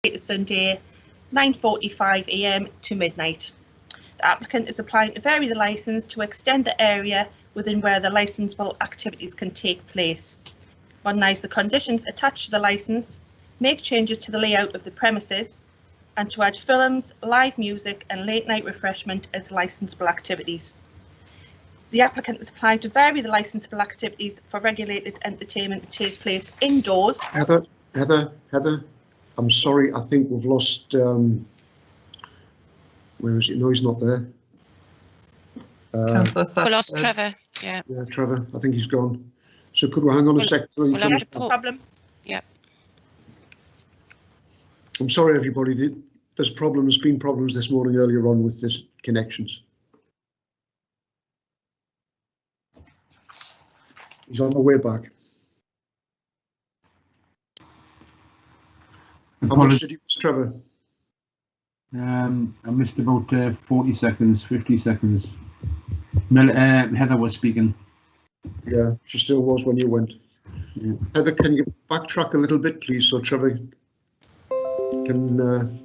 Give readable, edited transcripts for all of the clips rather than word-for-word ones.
to Sunday, 9:45 AM to midnight. The applicant is applying to vary the licence to extend the area within where the licensable activities can take place, modernise the conditions attached to the licence, make changes to the layout of the premises, and to add films, live music and late night refreshment as licensable activities. The applicant has applied to vary the licensable activities for regulated entertainment to take place indoors. Heather, I'm sorry, I think we've lost, where is it? No, he's not there. We lost Trevor, yeah. Yeah, Trevor, I think he's gone. So could we hang on a sec? We'll have Yes, no problem. Yeah. I'm sorry, everybody. There's been problems this morning earlier on with this connections. He's on the way back. How much did you miss, Trevor? I missed about 40 seconds, 50 seconds. Heather was speaking. Yeah, she still was when you went. Yeah. Heather, can you backtrack a little bit, please, so Trevor can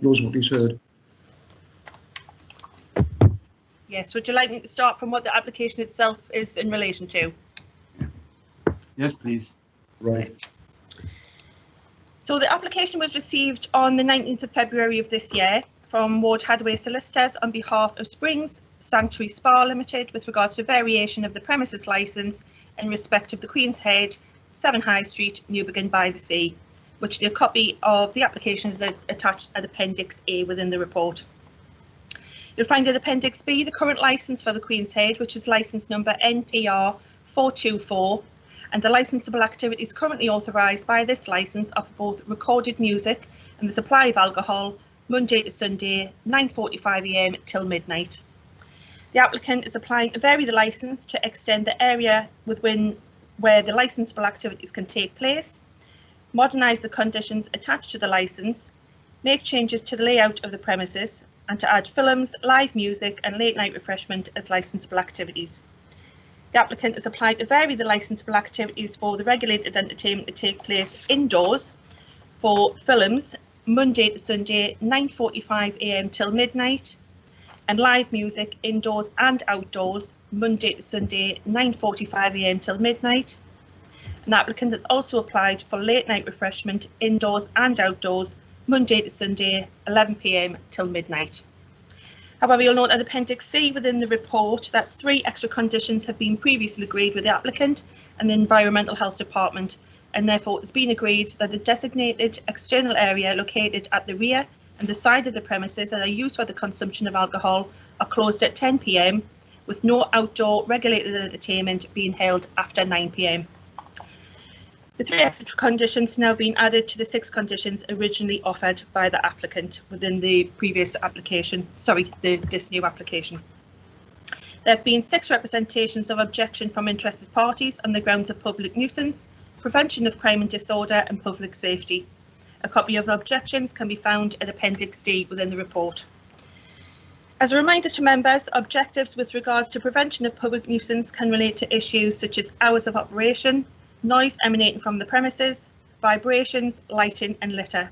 knows what he's heard? Yes, would you like me to start from what the application itself is in relation to? Yes, please. Right. So the application was received on the 19th of February of this year from Ward Hadaway Solicitors on behalf of Springs Sanctuary Spa Limited with regard to variation of the premises licence in respect of the Queen's Head, 7 High Street, Newbiggin by the Sea, which a copy of the application is attached at Appendix A within the report. You'll find in Appendix B the current licence for the Queen's Head, which is licence number NPR 424, and the licensable activities currently authorised by this licence are for both recorded music and the supply of alcohol, Monday to Sunday, 9:45 AM till midnight. The applicant is applying to vary the licence to extend the area within where the licensable activities can take place, modernise the conditions attached to the licence, make changes to the layout of the premises, and to add films, live music and late night refreshment as licensable activities. The applicant has applied to vary the licensable activities for the regulated entertainment to take place indoors for films, Monday to Sunday, 9:45 AM till midnight, and live music indoors and outdoors, Monday to Sunday, 9:45 AM till midnight. An applicant has also applied for late night refreshment indoors and outdoors, Monday to Sunday, 11 PM till midnight. However, you'll note at Appendix C within the report that 3 extra conditions have been previously agreed with the applicant and the Environmental Health Department, and therefore it's been agreed that the designated external area located at the rear and the side of the premises that are used for the consumption of alcohol are closed at 10 PM, with no outdoor regulated entertainment being held after 9 PM. The 3 extra conditions now being added to the 6 conditions originally offered by the applicant within the previous application, this new application. There have been 6 representations of objection from interested parties on the grounds of public nuisance, prevention of crime and disorder and public safety. A copy of the objections can be found at Appendix D within the report. As a reminder to members, the objectives with regards to prevention of public nuisance can relate to issues such as hours of operation, noise emanating from the premises, vibrations, lighting and litter.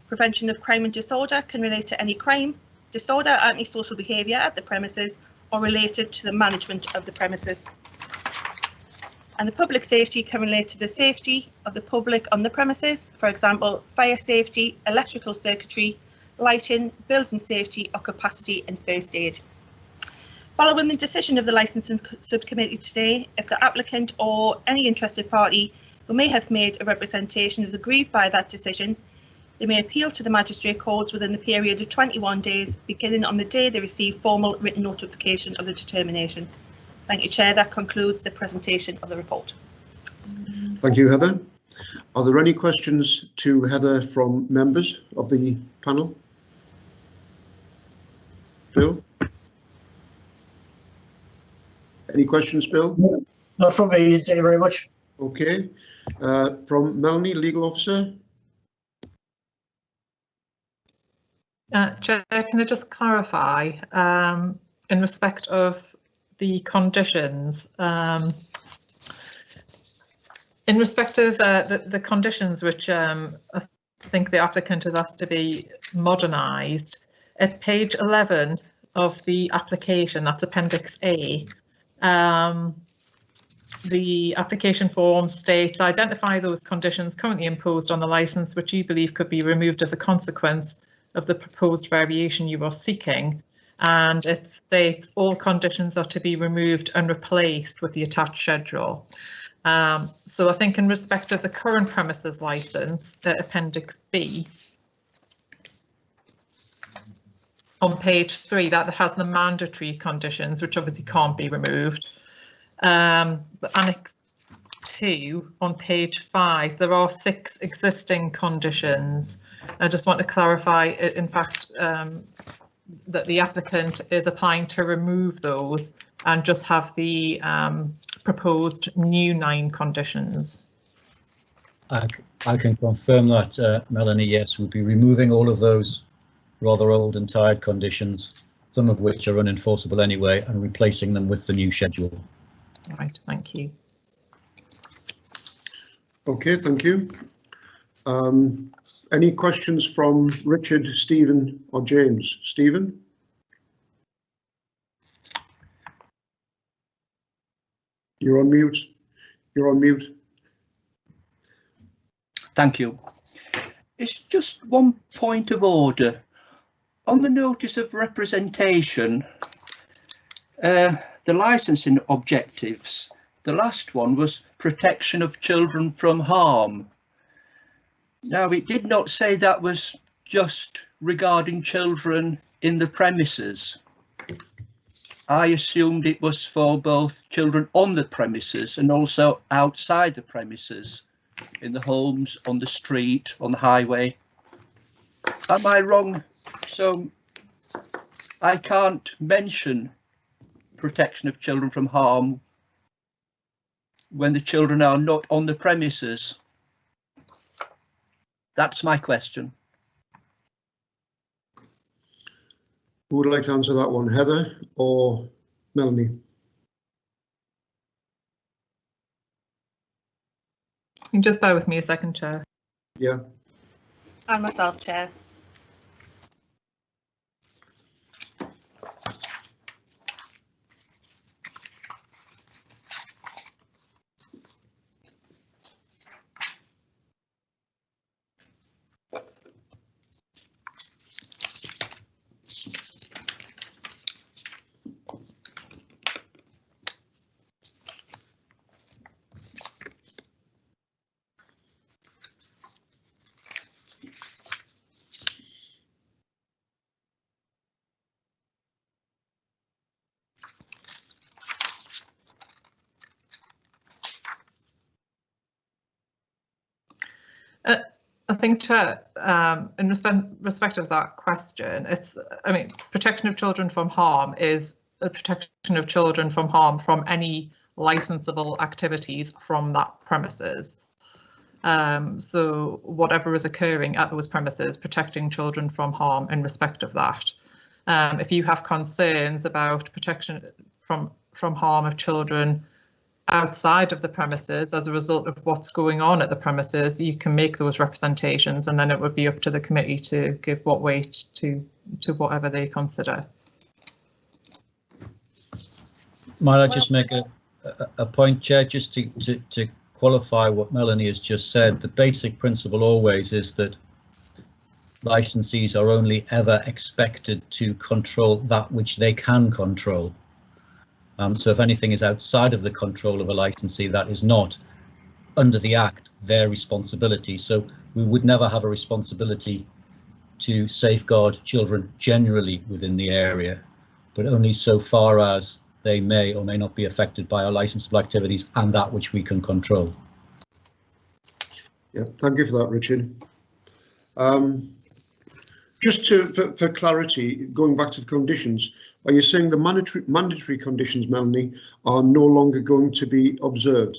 Prevention of crime and disorder can relate to any crime, disorder, antisocial behaviour at the premises or related to the management of the premises. And the public safety can relate to the safety of the public on the premises, for example, fire safety, electrical circuitry, lighting, building safety or capacity and first aid. Following the decision of the licensing subcommittee today, if the applicant or any interested party who may have made a representation is aggrieved by that decision, they may appeal to the magistrate courts within the period of 21 days, beginning on the day they receive formal written notification of the determination. Thank you, Chair. That concludes the presentation of the report. Thank you, Heather. Are there any questions to Heather from members of the panel? Bill? Any questions, Bill? No, not from me. Thank you very much. Okay. From Melanie, legal officer. Chair, can I just clarify in respect of the conditions? In respect of the conditions which are think the applicant has asked to be modernised. At page 11 of the application, that's Appendix A, the application form states, identify those conditions currently imposed on the licence which you believe could be removed as a consequence of the proposed variation you are seeking. And it states all conditions are to be removed and replaced with the attached schedule. So I think in respect of the current premises licence, Appendix B, on page 3, that has the mandatory conditions, which obviously can't be removed. But Annex 2 on page 5, there are 6 existing conditions. I just want to clarify, in fact, that the applicant is applying to remove those and just have the proposed new 9 conditions. I can confirm that, Melanie, yes, we'll be removing all of those rather old and tired conditions, some of which are unenforceable anyway, and replacing them with the new schedule. Right, thank you. Okay, thank you. Any questions from Richard, Stephen or James? Stephen? You're on mute. You're on mute. Thank you. It's just one point of order. On the notice of representation, the licensing objectives, the last one was protection of children from harm. Now, it did not say that was just regarding children in the premises. I assumed it was for both children on the premises and also outside the premises, in the homes, on the street, on the highway. Am I wrong? So I can't mention protection of children from harm when the children are not on the premises. That's my question. Who would like to answer that one, Heather or Melanie? You can just bear with me a second, Chair. Yeah. And myself, Chair. I think, Chair, in respect of that question, protection of children from harm is a protection of children from harm from any licensable activities from that premises. So whatever is occurring at those premises, protecting children from harm in respect of that. If you have concerns about protection from harm of children outside of the premises as a result of what's going on at the premises, you can make those representations, and then it would be up to the committee to give what weight to whatever they consider. Might I just make a point, Chair, just to qualify what Melanie has just said? The basic principle always is that licensees are only ever expected to control that which they can control. So if anything is outside of the control of a licensee, that is not, under the Act, their responsibility. So we would never have a responsibility to safeguard children generally within the area, but only so far as they may or may not be affected by our licensable activities and that which we can control. Yeah, thank you for that, Richard. Just for clarity, going back to the conditions, are you saying the mandatory conditions, Melanie, are no longer going to be observed?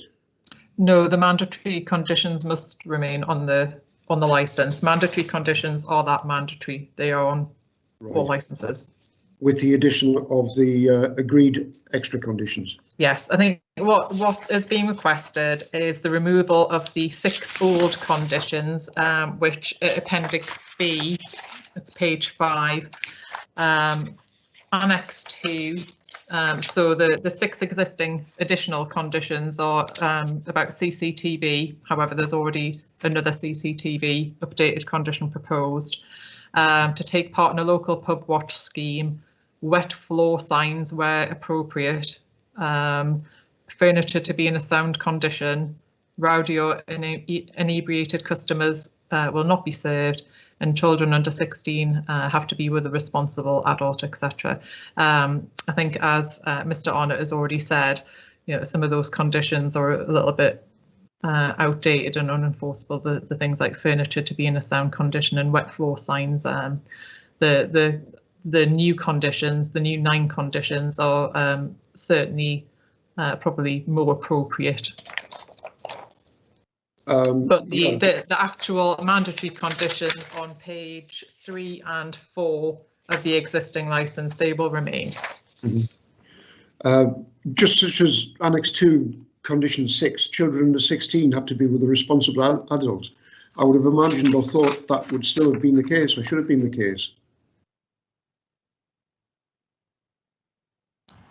No, the mandatory conditions must remain on the licence. Mandatory conditions are that mandatory. They are on all licences. with the addition of the agreed extra conditions. Yes, I think what is being requested is the removal of the 6 old conditions, which Appendix B, it's page 5, Annex 2. So the 6 existing additional conditions are about CCTV. However, there's already another CCTV updated condition proposed. To take part in a local pub watch scheme, wet floor signs where appropriate, furniture to be in a sound condition, rowdy or inebriated customers will not be served, and children under 16 have to be with a responsible adult, etc. I think, as Mr. Arnott has already said, some of those conditions are a little bit outdated and unenforceable. The things like furniture to be in a sound condition and wet floor signs. The new conditions, the new 9 conditions, are certainly probably more appropriate. But the actual mandatory conditions on page 3 and 4 of the existing licence, they will remain. Just such as Annex 2, Condition 6, children under 16 have to be with a responsible adult. I would have imagined or thought that would still have been the case, or should have been the case.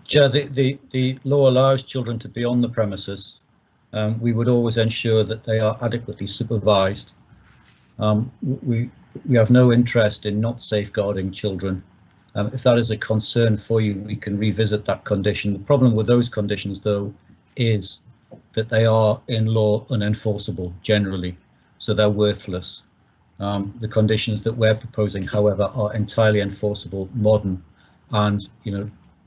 Chair, the law allows children to be on the premises. We would always ensure that they are adequately supervised. We have no interest in not safeguarding children. If that is a concern for you, we can revisit that condition. The problem with those conditions, though, is that they are in law unenforceable generally, so they're worthless. The conditions that we're proposing, however, are entirely enforceable, modern, and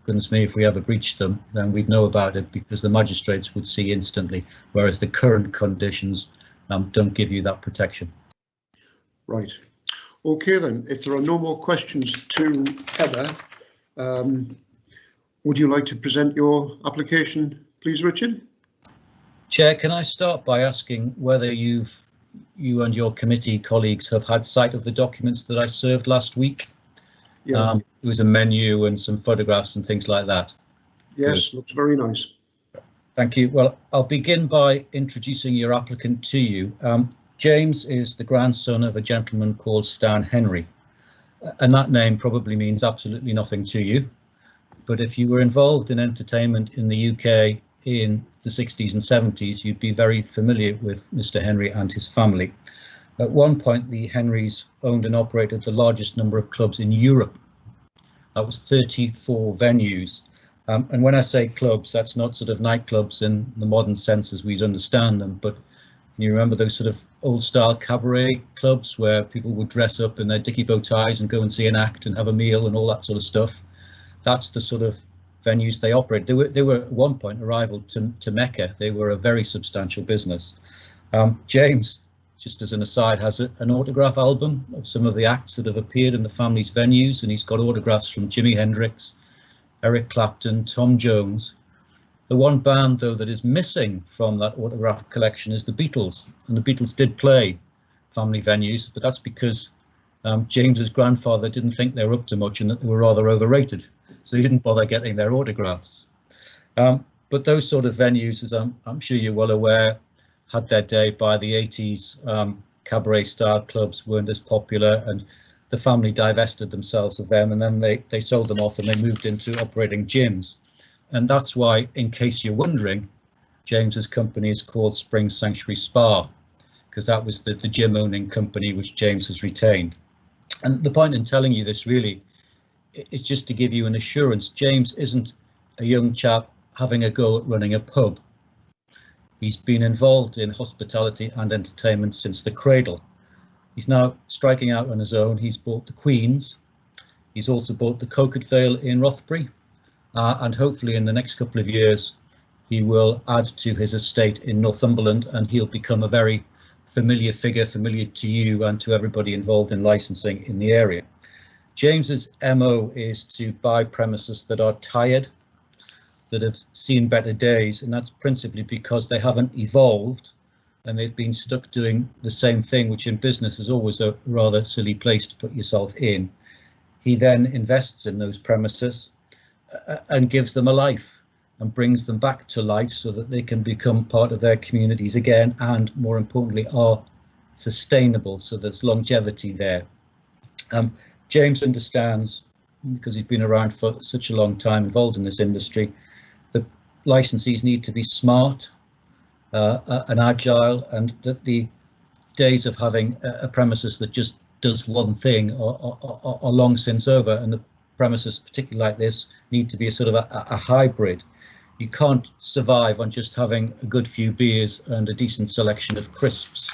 goodness me, if we ever breached them, then we'd know about it because the magistrates would see instantly, whereas the current conditions don't give you that protection. Right. OK, then, if there are no more questions to Heather, would you like to present your application, please, Richard? Chair, can I start by asking whether you and your committee colleagues have had sight of the documents that I served last week? Yeah. It was a menu and some photographs and things like that. Yes, looks very nice. Thank you. Well, I'll begin by introducing your applicant to you. James is the grandson of a gentleman called Stan Henry, and that name probably means absolutely nothing to you. But if you were involved in entertainment in the UK in the 60s and 70s, you'd be very familiar with Mr. Henry and his family. At one point, the Henrys owned and operated the largest number of clubs in Europe. That was 34 venues. And when I say clubs, that's not sort of nightclubs in the modern sense as we understand them, but you remember those sort of old style cabaret clubs where people would dress up in their dicky bow ties and go and see an act and have a meal and all that sort of stuff. That's the sort of venues they operate. They were at one point a rival to Mecca. They were a very substantial business. James, just as an aside, has an autograph album of some of the acts that have appeared in the family's venues, and he's got autographs from Jimi Hendrix, Eric Clapton, Tom Jones. The one band, though, that is missing from that autograph collection is the Beatles, and the Beatles did play family venues, but that's because James's grandfather didn't think they were up to much and that they were rather overrated, so he didn't bother getting their autographs. But those sort of venues, as I'm sure you're well aware, had their day by the 80s. Cabaret style clubs weren't as popular, and the family divested themselves of them, and then they sold them off and they moved into operating gyms. And that's why, in case you're wondering, James's company is called Spring Sanctuary Spa, because that was the gym owning company which James has retained. And the point in telling you this really is just to give you an assurance. James isn't a young chap having a go at running a pub. He's been involved in hospitality and entertainment since the cradle. He's now striking out on his own. He's bought the Queen's. He's also bought the Coquet Vale in Rothbury. And hopefully in the next couple of years, he will add to his estate in Northumberland, and he'll become a very familiar figure, familiar to you and to everybody involved in licensing in the area. James's MO is to buy premises that are tired, that have seen better days, and that's principally because they haven't evolved and they've been stuck doing the same thing, which in business is always a rather silly place to put yourself in. He then invests in those premises and gives them a life and brings them back to life so that they can become part of their communities again, and more importantly are sustainable, so there's longevity there. James understands, because he's been around for such a long time involved in this industry, that licensees need to be smart and agile, and that the days of having a premises that just does one thing are long since over, and the premises, particularly like this, need to be a sort of a hybrid. You can't survive on just having a good few beers and a decent selection of crisps.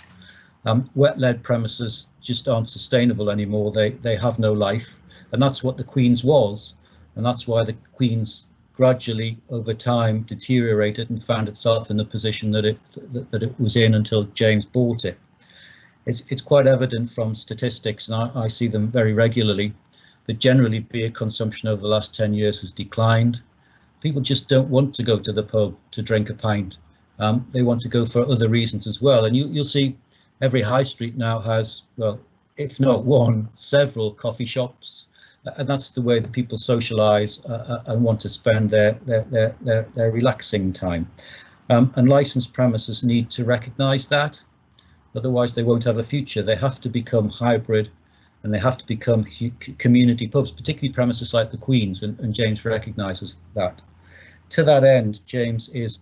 Wet-led premises just aren't sustainable anymore. They have no life, and that's what the Queen's was, and that's why the Queen's gradually over time deteriorated and found itself in the position that it was in until James bought it. It's quite evident from statistics, and I see them very regularly, that generally beer consumption over the last 10 years has declined. People just don't want to go to the pub to drink a pint. They want to go for other reasons as well, and you'll see every high street now has, well, if not one, several coffee shops, and that's the way that people socialise and want to spend their relaxing time. And licensed premises need to recognise that, otherwise they won't have a future. They have to become hybrid, and they have to become community pubs, particularly premises like the Queen's, and James recognises that. To that end, James is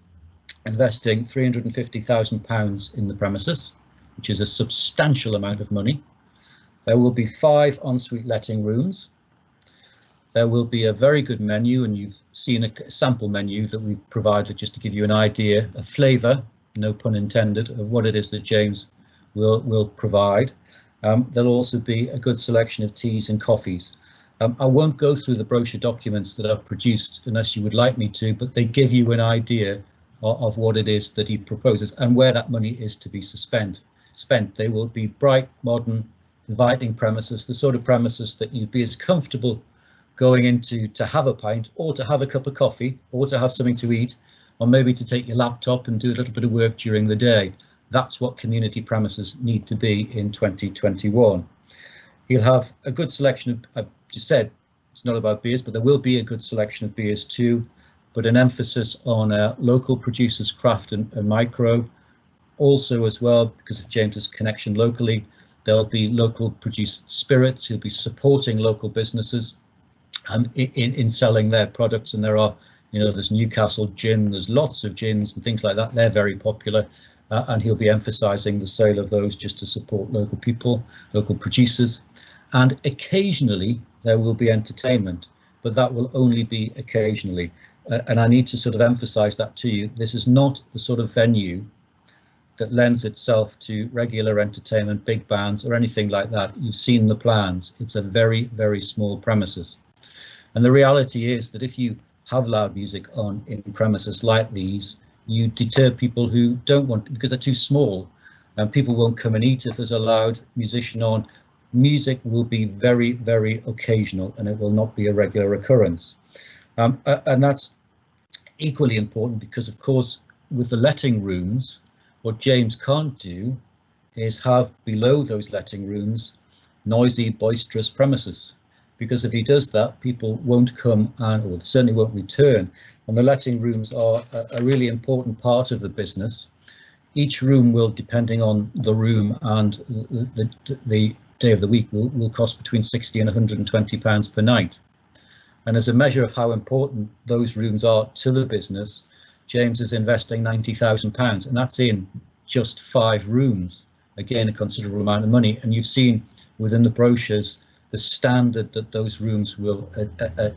investing £350,000 in the premises, which is a substantial amount of money. There will be 5 ensuite letting rooms. There will be a very good menu, and you've seen a sample menu that we've provided just to give you an idea, a flavour, no pun intended, of what it is that James will provide. There'll also be a good selection of teas and coffees. I won't go through the brochure documents that I've produced unless you would like me to, but they give you an idea of what it is that he proposes and where that money is to be spent. They will be bright, modern, inviting premises, the sort of premises that you'd be as comfortable going into to have a pint, or to have a cup of coffee, or to have something to eat, or maybe to take your laptop and do a little bit of work during the day. That's what community premises need to be in 2021. He'll have a good selection of, I've just said, it's not about beers, but there will be a good selection of beers too, but an emphasis on local producers, craft and micro. Also as well, because of James's connection locally, there'll be local produced spirits. He'll be supporting local businesses in selling their products, and there are, there's Newcastle gin, there's lots of gins and things like that. They're very popular, and he'll be emphasising the sale of those just to support local people, local producers. And occasionally there will be entertainment, but that will only be occasionally. And I need to sort of emphasise that to you. This is not the sort of venue that lends itself to regular entertainment, big bands or anything like that. You've seen the plans. It's a very, very small premises. And the reality is that if you have loud music on in premises like these, you deter people who don't want, because they're too small, and people won't come and eat if there's a loud musician on. Music will be very, very occasional, and it will not be a regular occurrence. And that's equally important because, of course, with the letting rooms, what James can't do is have below those letting rooms noisy, boisterous premises, because if he does that, people won't come and, or certainly won't return. And the letting rooms are a really important part of the business. Each room will, depending on the room and the day of the week, will cost between £60 and £120 per night. And as a measure of how important those rooms are to the business, James is investing £90,000, and that's in just 5 rooms. Again, a considerable amount of money. And you've seen within the brochures the standard that those rooms will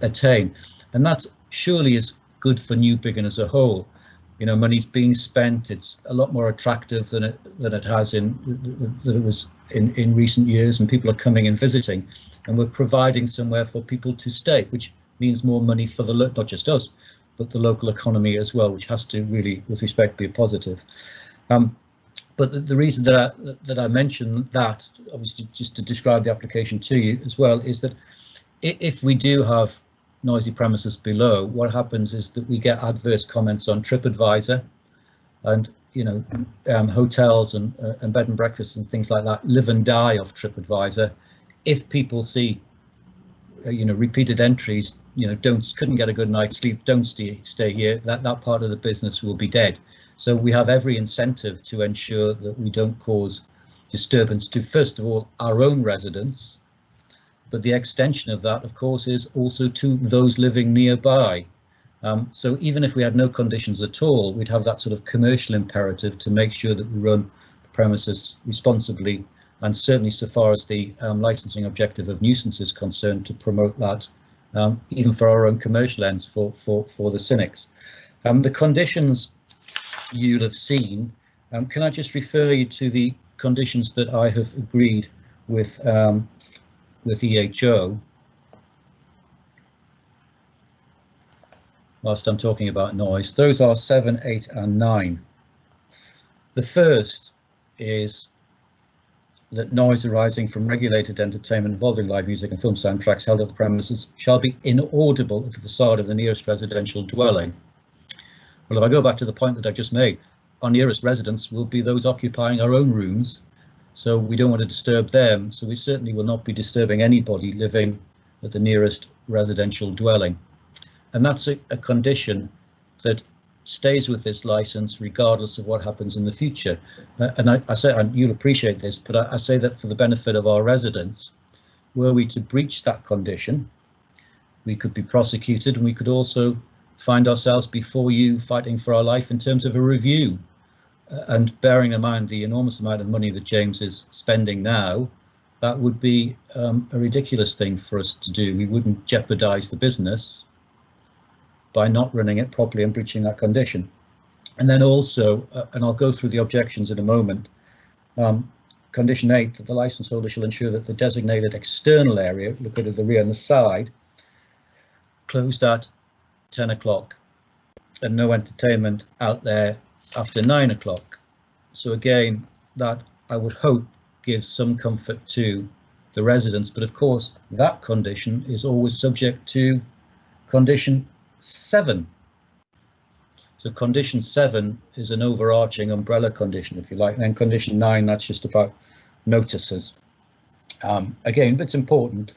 attain. And that surely is good for Newbiggin as a whole. Money's being spent. It's a lot more attractive than it was in recent years, and people are coming and visiting, and we're providing somewhere for people to stay, which means more money for not just us, but the local economy as well, which has to really, with respect, be a positive. But the reason that I mention that, obviously, just to describe the application to you as well, is that if we do have noisy premises below, what happens is that we get adverse comments on TripAdvisor, and hotels and bed and breakfasts and things like that live and die off TripAdvisor. If people see repeated entries, couldn't get a good night's sleep, don't stay here, that part of the business will be dead. So we have every incentive to ensure that we don't cause disturbance to, first of all, our own residents, but the extension of that, of course, is also to those living nearby. So even if we had no conditions at all, we'd have that sort of commercial imperative to make sure that we run the premises responsibly, and certainly so far as the licensing objective of nuisance is concerned, to promote that even for our own commercial ends for the cynics. The conditions you'll have seen, can I just refer you to the conditions that I have agreed with EHO whilst I'm talking about noise? Those are 7, 8 and 9. The first is that noise arising from regulated entertainment involving live music and film soundtracks held at the premises shall be inaudible at the facade of the nearest residential dwelling. Well, if I go back to the point that I just made, our nearest residents will be those occupying our own rooms, so we don't want to disturb them, so we certainly will not be disturbing anybody living at the nearest residential dwelling. And that's a condition that stays with this license regardless of what happens in the future. And I say, and you'll appreciate this, but I say that for the benefit of our residents, were we to breach that condition, we could be prosecuted, and we could also find ourselves before you fighting for our life in terms of a review. And bearing in mind the enormous amount of money that James is spending now, that would be a ridiculous thing for us to do. We wouldn't jeopardise the business by not running it properly and breaching that condition. And then also, and I'll go through the objections in a moment, condition 8, that the licence holder shall ensure that the designated external area, located at the rear and the side, closed at 10 o'clock and no entertainment out there after 9 o'clock. So again, that I would hope gives some comfort to the residents, but of course that condition is always subject to condition 7. So condition 7 is an overarching umbrella condition, if you like, and then condition 9, that's just about notices. Again, it's important,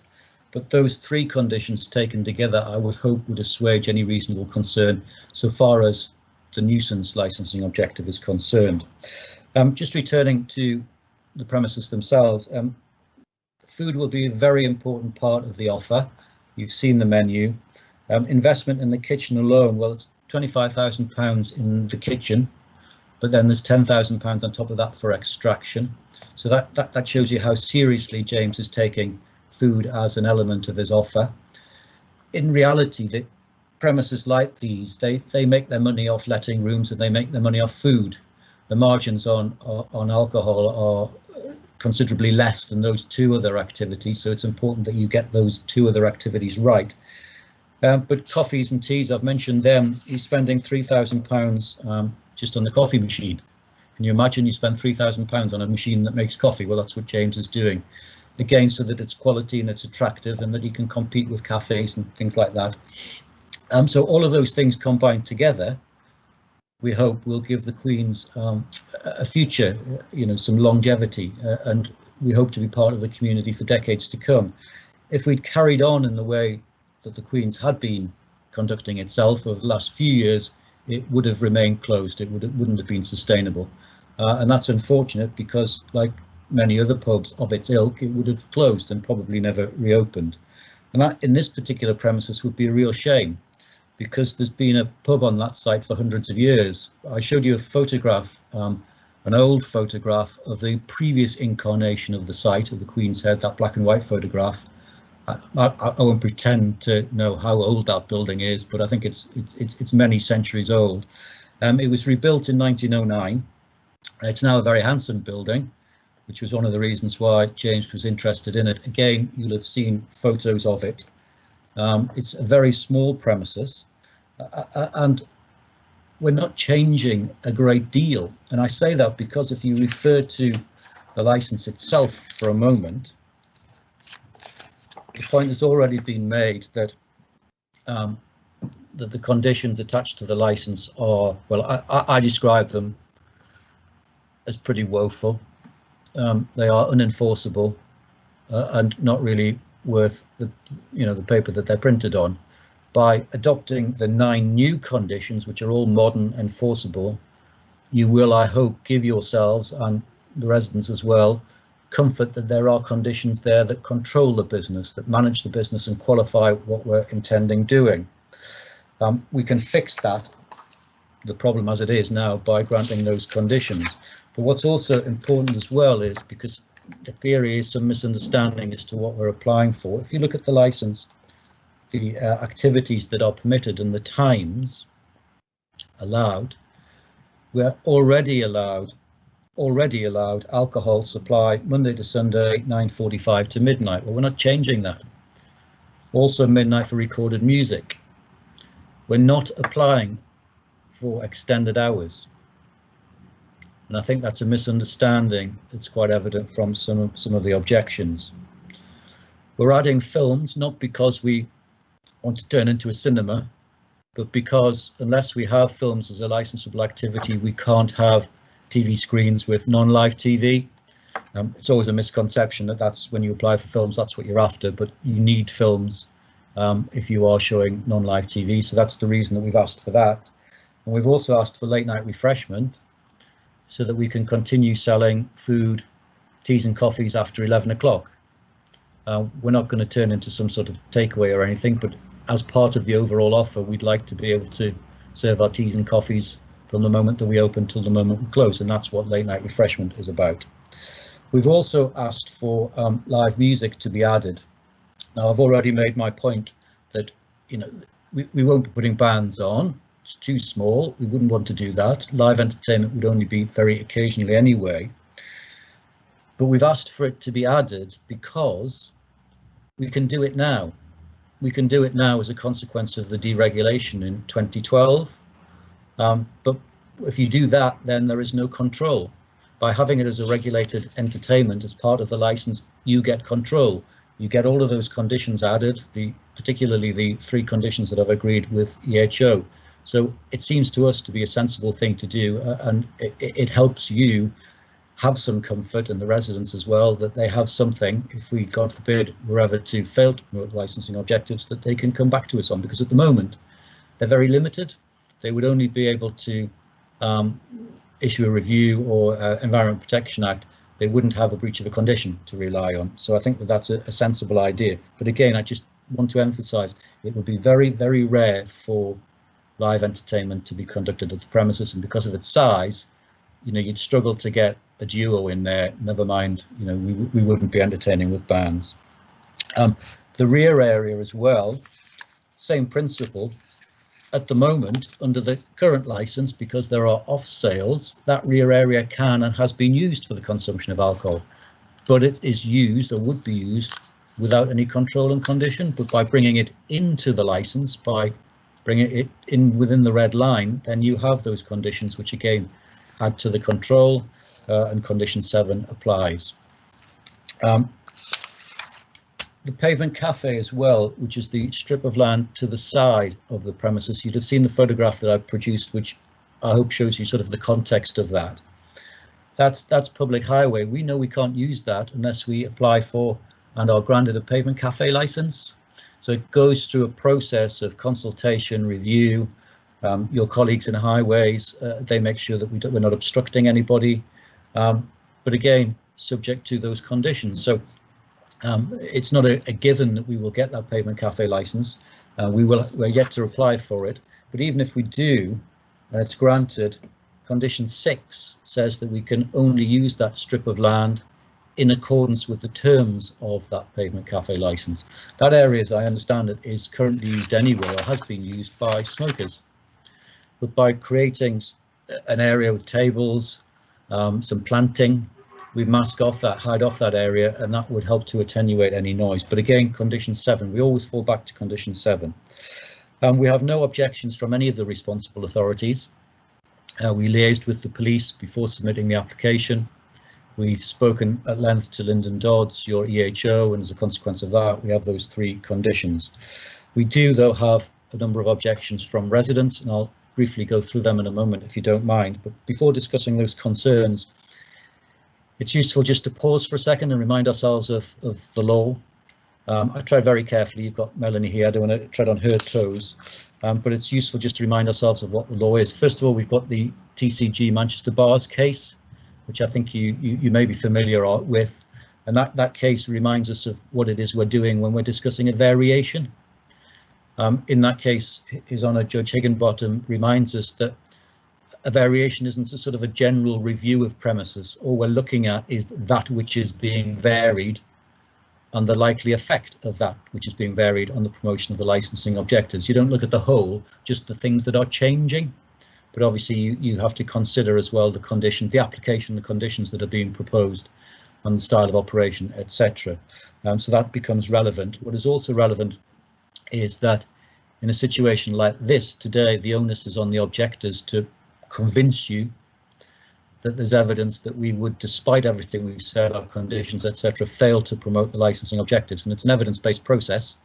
but those 3 conditions taken together, I would hope would assuage any reasonable concern so far as the nuisance licensing objective is concerned. Just returning to the premises themselves, food will be a very important part of the offer. You've seen the menu. Investment in the kitchen alone, well, it's £25,000 in the kitchen, but then there's £10,000 on top of that for extraction. So that shows you how seriously James is taking food as an element of his offer. In reality, the premises like these, they make their money off letting rooms, and they make their money off food. The margins on alcohol are considerably less than those 2 other activities, so it's important that you get those 2 other activities right. But coffees and teas, I've mentioned them. He's spending £3,000 just on the coffee machine. Can you imagine you spend £3,000 on a machine that makes coffee? Well, that's what James is doing. Again, so that it's quality and it's attractive, and that he can compete with cafes and things like that. So all of those things combined together, we hope will give the Queens a future, some longevity, and we hope to be part of the community for decades to come. If we'd carried on in the way that the Queens had been conducting itself over the last few years, it would have remained closed. It wouldn't have been sustainable, and that's unfortunate, because like many other pubs of its ilk, it would have closed and probably never reopened. And that in this particular premises would be a real shame, because there's been a pub on that site for hundreds of years. I showed you a photograph, an old photograph of the previous incarnation of the site of the Queen's Head, that black and white photograph. I won't pretend to know how old that building is, but I think it's many centuries old. It was rebuilt in 1909. It's now a very handsome building, which was one of the reasons why James was interested in it. Again, you'll have seen photos of it. It's a very small premises, and we're not changing a great deal. And I say that because if you refer to the license itself for a moment, the point has already been made that that the conditions attached to the license are, well, I describe them as pretty woeful. They are unenforceable and not really worth the paper that they're printed on. By adopting the 9 new conditions, which are all modern, enforceable, you will, I hope, give yourselves and the residents as well comfort that there are conditions there that control the business, that manage the business and qualify what we're intending doing. We can fix that, the problem as it is now, by granting those conditions. But what's also important as well is, because the theory is some misunderstanding as to what we're applying for. If you look at the license, the activities that are permitted and the times allowed, we're already allowed alcohol supply Monday to Sunday, 9:45 to midnight. Well, we're not changing that. Also midnight for recorded music. We're not applying for extended hours. And I think that's a misunderstanding that's quite evident from some of the objections. We're adding films, not because we want to turn into a cinema, but because unless we have films as a licensable activity, we can't have TV screens with non-live TV. It's always a misconception that that's when you apply for films, that's what you're after, but you need films if you are showing non-live TV. So that's the reason that we've asked for that. And we've also asked for late night refreshment so that we can continue selling food, teas and coffees after 11 o'clock. We're not going to turn into some sort of takeaway or anything, but as part of the overall offer, we'd like to be able to serve our teas and coffees from the moment that we open till the moment we close, and that's what late night refreshment is about. We've also asked for live music to be added. Now, I've already made my point that, we won't be putting bands on. It's too small. We wouldn't want to do that. Live entertainment would only be very occasionally anyway. But we've asked for it to be added because we can do it now. We can do it now as a consequence of the deregulation in 2012. But if you do that, then there is no control. By having it as a regulated entertainment as part of the license, you get control. You get all of those conditions added, particularly the 3 conditions that I've agreed with EHO. So it seems to us to be a sensible thing to do, and it helps you have some comfort, and the residents as well, that they have something, if we, God forbid, were ever to fail to promote licensing objectives, that they can come back to us on, because at the moment they're very limited. They would only be able to issue a review or Environment Protection Act. They wouldn't have a breach of a condition to rely on. So I think that that's a sensible idea. But again, I just want to emphasize it would be very, very rare for live entertainment to be conducted at the premises, and because of its size, you'd struggle to get a duo in there, never mind, we wouldn't be entertaining with bands. The rear area as well, same principle. At the moment, under the current license, because there are off sales, that rear area can and has been used for the consumption of alcohol, but it is used, or would be used, without any control and condition. But by bringing it into the license, by bringing it in within the red line, then you have those conditions, which again add to the control, and condition 7 applies. The pavement cafe as well, which is the strip of land to the side of the premises. You'd have seen the photograph that I've produced, which I hope shows you sort of the context of that. That's public highway. We know we can't use that unless we apply for and are granted a pavement cafe license. So it goes through a process of consultation, review. Your colleagues in highways, they make sure that we're not obstructing anybody. But again, subject to those conditions. So it's not a given that we will get that pavement cafe license. We're yet to apply for it. But even if we do, and it's granted, condition 6 says that we can only use that strip of land in accordance with the terms of that pavement cafe license. That area, as I understand it, is currently used anywhere, or has been used by smokers. But by creating an area with tables, some planting, we mask off that, hide off that area, and that would help to attenuate any noise. But again, condition 7, we always fall back to condition 7. We have no objections from any of the responsible authorities. We liaised with the police before submitting the application. We've spoken at length to Lyndon Dodds, your EHO, and as a consequence of that, we have those 3 conditions. We do, though, have a number of objections from residents, and I'll briefly go through them in a moment if you don't mind. But before discussing those concerns, it's useful just to pause for a second and remind ourselves of the law. I tried very carefully. You've got Melanie here. I don't want to tread on her toes, but it's useful just to remind ourselves of what the law is. First of all, we've got the TCG Manchester Bars case, which I think you may be familiar with, and that case reminds us of what it is we're doing when we're discussing a variation. In that case, His Honour Judge Higginbottom reminds us that a variation isn't a sort of a general review of premises. All we're looking at is that which is being varied and the likely effect of that which is being varied on the promotion of the licensing objectives. You don't look at the whole, just the things that are changing, but obviously you have to consider as well the condition, the application, the conditions that are being proposed and the style of operation, etc. So that becomes relevant. What is also relevant is that in a situation like this today, the onus is on the objectors to convince you that there's evidence that we would, despite everything we've said, our conditions, etc., fail to promote the licensing objectives. And it's an evidence-based process,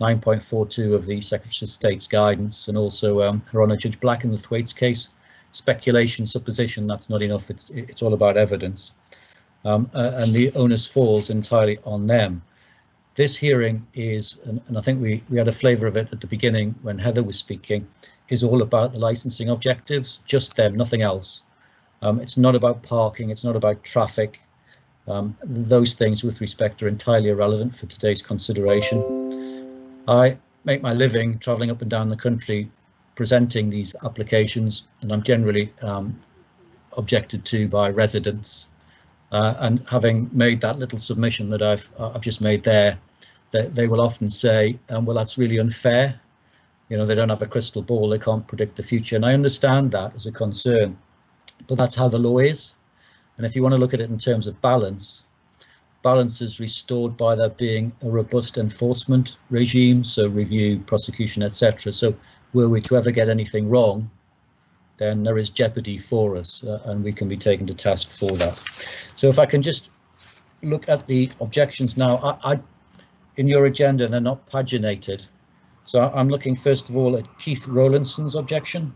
9.42 of the Secretary of State's guidance, and also Her Honour Judge Black in the Thwaites case, speculation, supposition, that's not enough, it's all about evidence. And the onus falls entirely on them. This hearing is, and I think we had a flavour of it at the beginning when Heather was speaking, is all about the licensing objectives, just them, nothing else. It's not about parking, it's not about traffic. Those things with respect are entirely irrelevant for today's consideration. I make my living travelling up and down the country presenting these applications, and I'm generally objected to by residents. And having made that little submission that I've just made there, they will often say, well, that's really unfair. You know, they don't have a crystal ball, they can't predict the future. And I understand that as a concern, but that's how the law is. And if you want to look at it in terms of balance, balance is restored by there being a robust enforcement regime, so review, prosecution, etc. So were we to ever get anything wrong, then there is jeopardy for us, and we can be taken to task for that. So if I can just look at the objections now, in your agenda, they're not paginated. So I'm looking first of all at Keith Rowlandson's objection.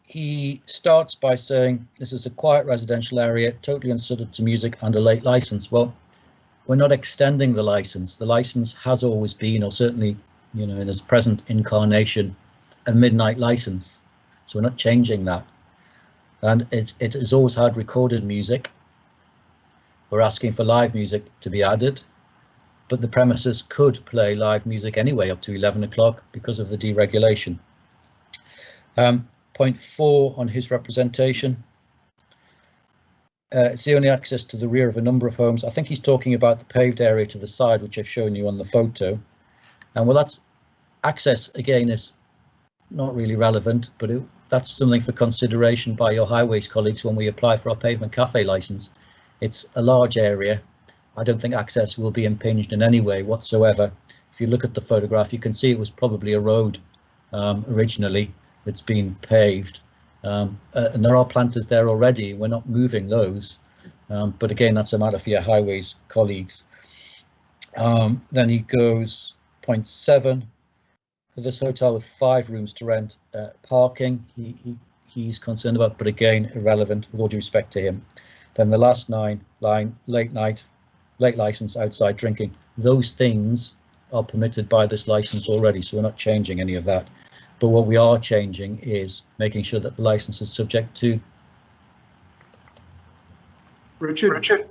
He starts by saying this is a quiet residential area, totally unsuited to music and a late license. Well, we're not extending the license. The license has always been, or certainly, you know, in its present incarnation, a midnight license. So we're not changing that. And it has always had recorded music. We're asking for live music to be added, but the premises could play live music anyway up to 11 o'clock because of the deregulation. Point 4 on his representation. It's the only access to the rear of a number of homes. I think he's talking about the paved area to the side, which I've shown you on the photo. And well, that's access again is not really relevant, but that's something for consideration by your highways colleagues when we apply for our pavement cafe license. It's a large area. I don't think access will be impinged in any way whatsoever. If you look at the photograph, you can see it was probably a road originally. It's been paved, and there are planters there already. We're not moving those, but again, that's a matter for your highways colleagues. Then he goes, point 7, for this hotel with 5 rooms to rent, parking he's concerned about, but again, irrelevant with all due respect to him. Then the last 9 line, late license, outside drinking. Those things are permitted by this license already, so we're not changing any of that. But what we are changing is making sure that the license is subject to. Richard,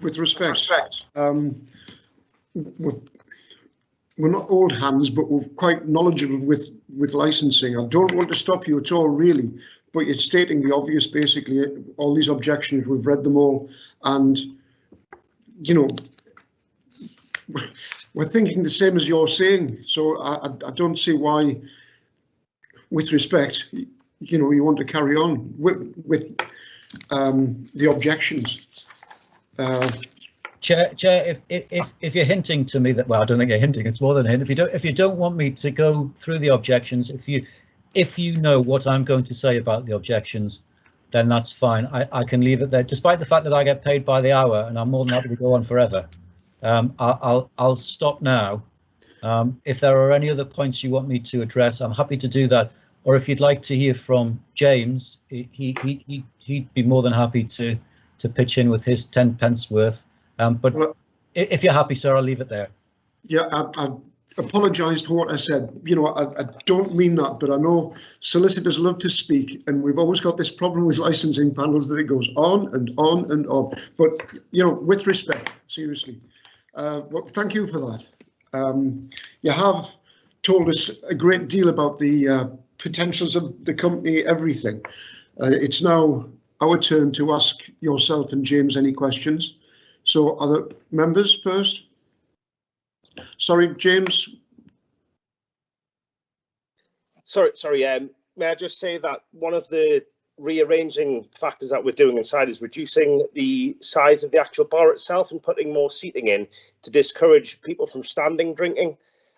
with respect, we're not old hands, but we're quite knowledgeable with licensing. I don't want to stop you at all, really, but you're stating the obvious. Basically, all these objections, we've read them all, and you know, we're thinking the same as you're saying. So I don't see why, with respect, you know, you want to carry on with the objections. Chair, if you're hinting to me that, well, I don't think you're hinting. It's more than a hint. If you don't want me to go through the objections, if you know what I'm going to say about the objections, then that's fine. I can leave it there, despite the fact that I get paid by the hour, and I'm more than happy to go on forever. I'll stop now. If there are any other points you want me to address, I'm happy to do that. or if you'd like to hear from James, he'd be more than happy to pitch in with his 10 pence worth. But well, if you're happy, sir, I'll leave it there. Yeah, I apologise for what I said. You know, I don't mean that, but I know solicitors love to speak, and we've always got this problem with licensing panels that it goes on and on and on. But, you know, with respect, seriously, well, thank you for that. You have told us a great deal about the potentials of the company, everything. It's now our turn to ask yourself and James any questions. So other members first. Sorry, James. Sorry. May I just say that one of the rearranging factors that we're doing inside is reducing the size of the actual bar itself and putting more seating in to discourage people from standing drinking,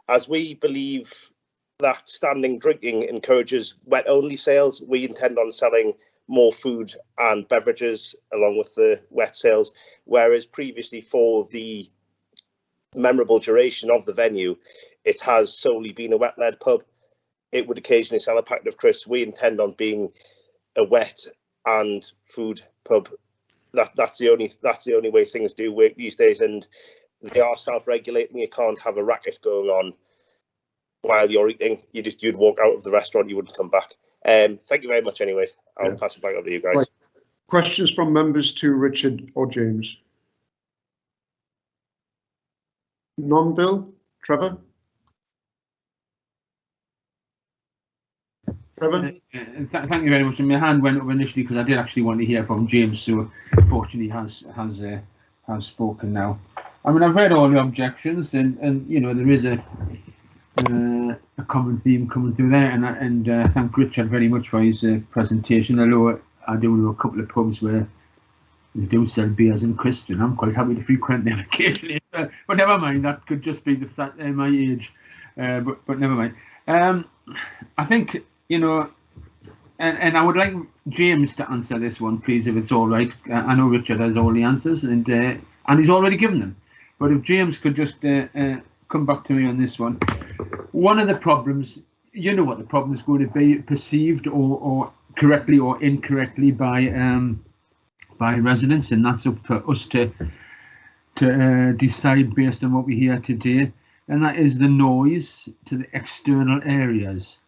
as we believe that standing drinking encourages wet-only sales. We intend on selling more food and beverages along with the wet sales, whereas previously for the memorable duration of the venue, it has solely been a wet-led pub. It would occasionally sell a packet of crisps. We intend on being a wet and food pub. That's the only way things do work these days, and they are self-regulating. You can't have a racket going on while you're eating. You'd walk out of the restaurant, you wouldn't come back. Thank you very much anyway. I'll pass it back over to you guys. Right. Questions from members to Richard or James? None, Bill? Trevor? Trevor? Thank you very much. And my hand went up initially because I did actually want to hear from James, so fortunately has spoken now. I mean, I've read all the objections, and you know, there is a common theme coming through there, and thank Richard very much for his presentation. Although I do know a couple of pubs where they do sell beers and crisps, and I'm quite happy to frequent them occasionally. But never mind, that could just be my age. But never mind. I think, you know, and I would like James to answer this one, please, if it's all right. I know Richard has all the answers, and he's already given them. But if James could just come back to me on this one. One of the problems, you know what the problem is going to be, perceived or correctly or incorrectly by residents, and that's up for us to decide based on what we hear today, and that is the noise to the external areas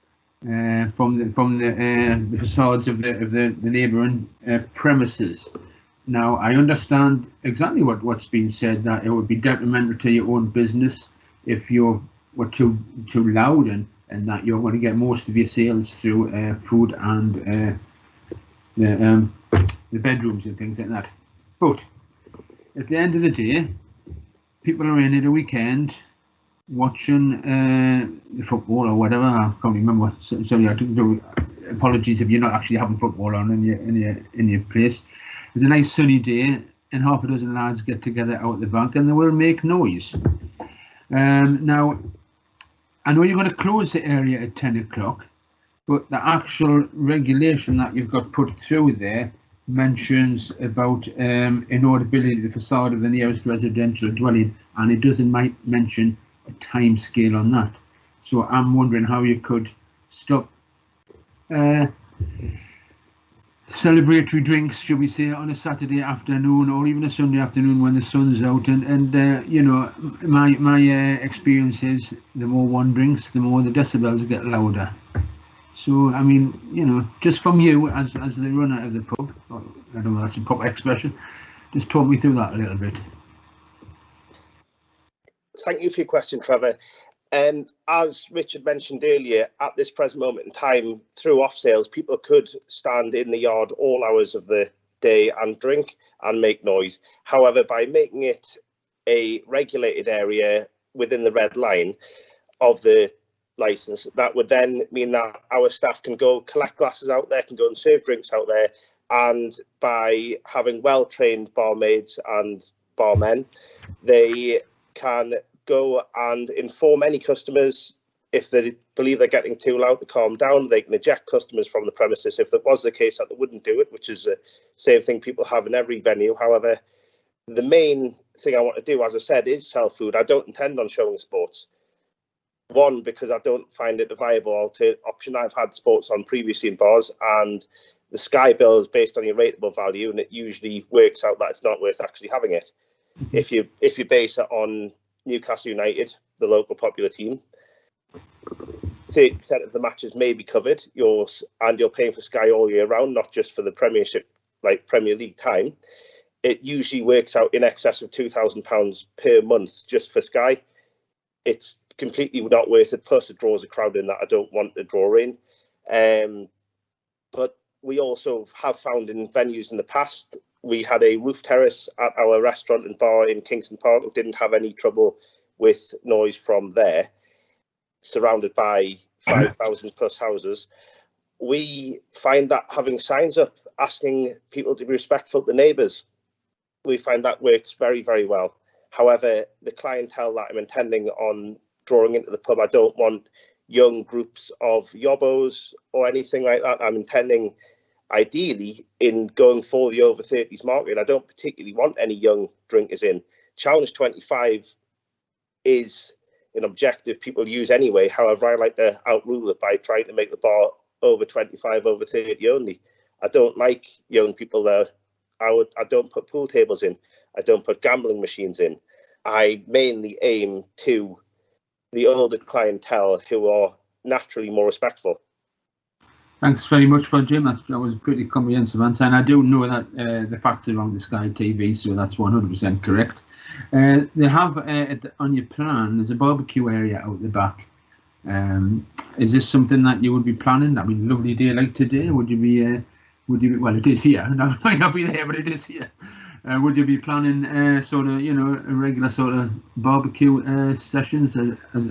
from the facades of the neighbouring premises. Now, I understand exactly what's been said, that it would be detrimental to your own business if you were too loud, and that you're going to get most of your sales through food and the bedrooms and things like that. But at the end of the day, people are in at a weekend watching football or whatever. I can't remember. Sorry, I took no apologies if you're not actually having football on in your place. It's a nice sunny day, and half a dozen lads get together out the back, and they will make noise. Now, I know you're going to close the area at 10 o'clock, but the actual regulation that you've got put through there mentions about inaudibility of the facade of the nearest residential dwelling, and it doesn't mention a time scale on that. So I'm wondering how you could stop celebratory drinks, should we say, on a Saturday afternoon or even a Sunday afternoon when the sun's out, and you know, my experience is the more one drinks, the more the decibels get louder. So I mean, you know, just from you as the runner of the pub, or, I don't know, that's a proper expression, just talk me through that a little bit. Thank you for your question, Trevor. As Richard mentioned earlier, at this present moment in time, through off sales, people could stand in the yard all hours of the day and drink and make noise. However, by making it a regulated area within the red line of the license, that would then mean that our staff can go collect glasses out there, can go and serve drinks out there, and by having well-trained barmaids and barmen, they can go and inform any customers if they believe they're getting too loud to calm down. They can eject customers from the premises if that was the case that they wouldn't do it, which is the same thing people have in every venue. However, the main thing I want to do, as I said, is sell food. I don't intend on showing sports. One, because I don't find it a viable option. I've had sports on previously in bars, and the Sky bill is based on your rateable value, and it usually works out that it's not worth actually having it. If you base it on Newcastle United, the local popular team, 30% of the matches may be covered. You're paying for Sky all year round, not just for the Premiership, like Premier League time. It usually works out in excess of £2,000 per month just for Sky. It's completely not worth it. Plus, it draws a crowd in that I don't want to draw in. But we also have found in venues in the past, we had a roof terrace at our restaurant and bar in Kingston Park and didn't have any trouble with noise from there, surrounded by 5,000 plus houses. We find that having signs up asking people to be respectful to neighbours, we find that works very, very well. However, the clientele that I'm intending on drawing into the pub, I don't want young groups of yobbos or anything like that. I'm intending, ideally, in going for the over 30s market, I don't particularly want any young drinkers in. Challenge 25 is an objective people use anyway. However, I like to outrule it by trying to make the bar over 25, over 30 only. I don't like young people there. I don't put pool tables in. I don't put gambling machines in. I mainly aim to the older clientele who are naturally more respectful. Thanks very much for Jim. That was a pretty comprehensive answer, and I do know that the facts around the Sky TV, so that's 100% correct. They have on your plan, there's a barbecue area out the back. Is this something that you would be planning? I mean, lovely day like today, would you be? Well, it is here. No, it might not be there, but it is here. Would you be planning sort of, a regular sort of barbecue sessions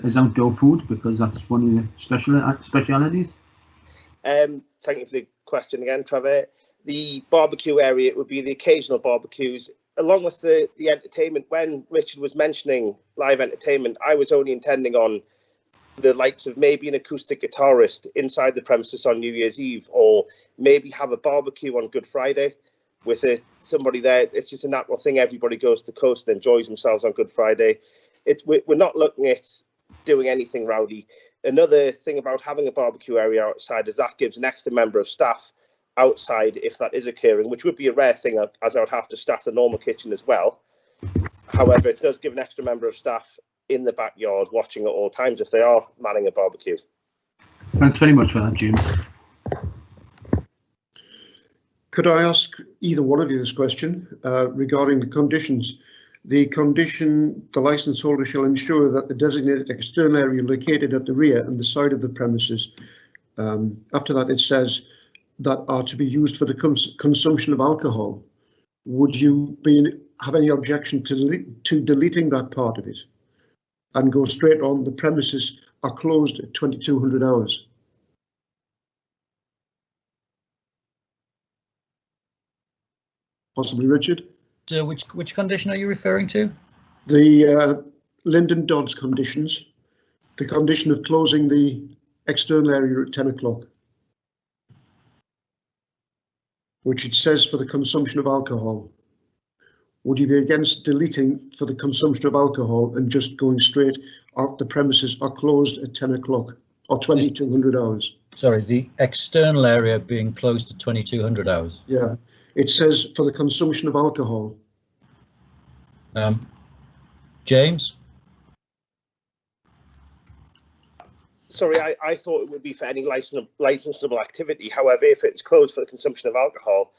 as outdoor food, because that's one of the specialities? Thank you for the question again, Trevor. The barbecue area, it would be the occasional barbecues, along with the entertainment. When Richard was mentioning live entertainment, I was only intending on the likes of maybe an acoustic guitarist inside the premises on New Year's Eve, or maybe have a barbecue on Good Friday with somebody there. It's just a natural thing. Everybody goes to the coast and enjoys themselves on Good Friday. We're not looking at doing anything rowdy. Another thing about having a barbecue area outside is that gives an extra member of staff outside if that is occurring, which would be a rare thing, as I would have to staff the normal kitchen as well. However, it does give an extra member of staff in the backyard watching at all times if they are manning a barbecue. Thanks very much for that, James. Could I ask either one of you this question regarding the conditions? The condition, the licence holder shall ensure that the designated external area located at the rear and the side of the premises, after that it says, that are to be used for the consumption of alcohol. Would you have any objection to deleting that part of it and go straight on the premises are closed at 2200 hours? Possibly, Richard? So which condition are you referring to? The Lyndon Dodds conditions, the condition of closing the external area at 10 o'clock, which it says for the consumption of alcohol. Would you be against deleting for the consumption of alcohol and just going straight out the premises are closed at 10 o'clock or 2200 hours? Sorry, the external area being closed at 2200 hours. Yeah, it says for the consumption of alcohol. James? Sorry, I thought it would be for any licensable activity. However, if it's closed for the consumption of alcohol,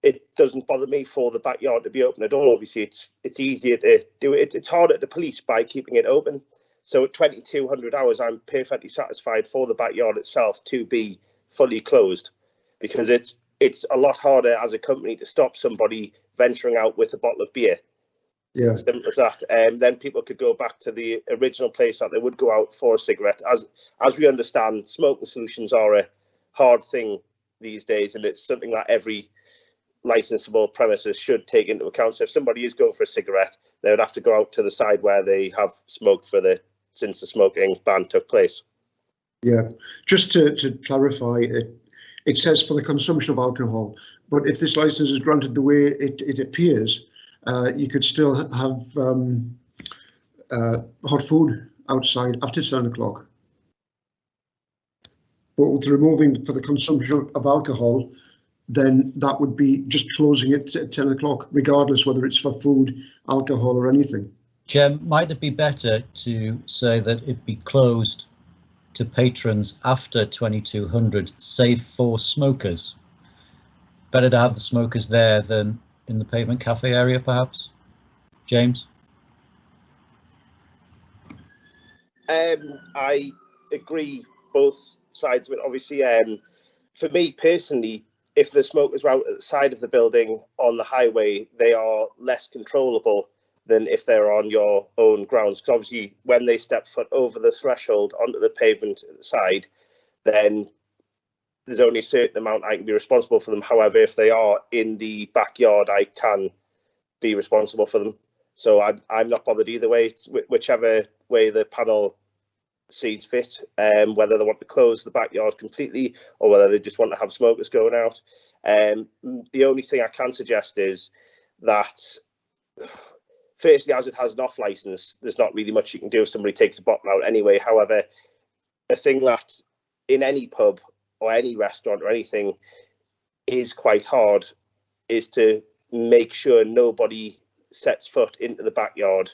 it doesn't bother me for the backyard to be open at all. Obviously, it's easier to do it. It's harder to police by keeping it open. So at 2200 hours, I'm perfectly satisfied for the backyard itself to be fully closed, because it's a lot harder as a company to stop somebody venturing out with a bottle of beer. Yeah, simple as that. Then people could go back to the original place that they would go out for a cigarette. As we understand, smoking solutions are a hard thing these days, and it's something that every licensable premises should take into account. So if somebody is going for a cigarette, they would have to go out to the side where they have smoked since the smoking ban took place. Yeah, just to clarify, it says for the consumption of alcohol, but if this license is granted the way it appears, you could still have hot food outside after 10 o'clock. But with removing for the consumption of alcohol, then that would be just closing it at 10 o'clock, regardless whether it's for food, alcohol or anything. Jem, might it be better to say that it be closed to patrons after 2200, save for smokers? Better to have the smokers there than in the pavement cafe area, perhaps? James? I agree both sides of it. Obviously, for me personally, if the smokers were out at the side of the building on the highway, they are less controllable than if they're on your own grounds. Because obviously, when they step foot over the threshold onto the pavement at the side, then there's only a certain amount I can be responsible for them. However, if they are in the backyard, I can be responsible for them. So I'm not bothered either way. It's whichever way the panel sees fit, whether they want to close the backyard completely or whether they just want to have smokers going out. The only thing I can suggest is that, firstly, as it has an off license, there's not really much you can do if somebody takes a bottle out anyway. However, a thing that in any pub or any restaurant or anything is quite hard is to make sure nobody sets foot into the backyard,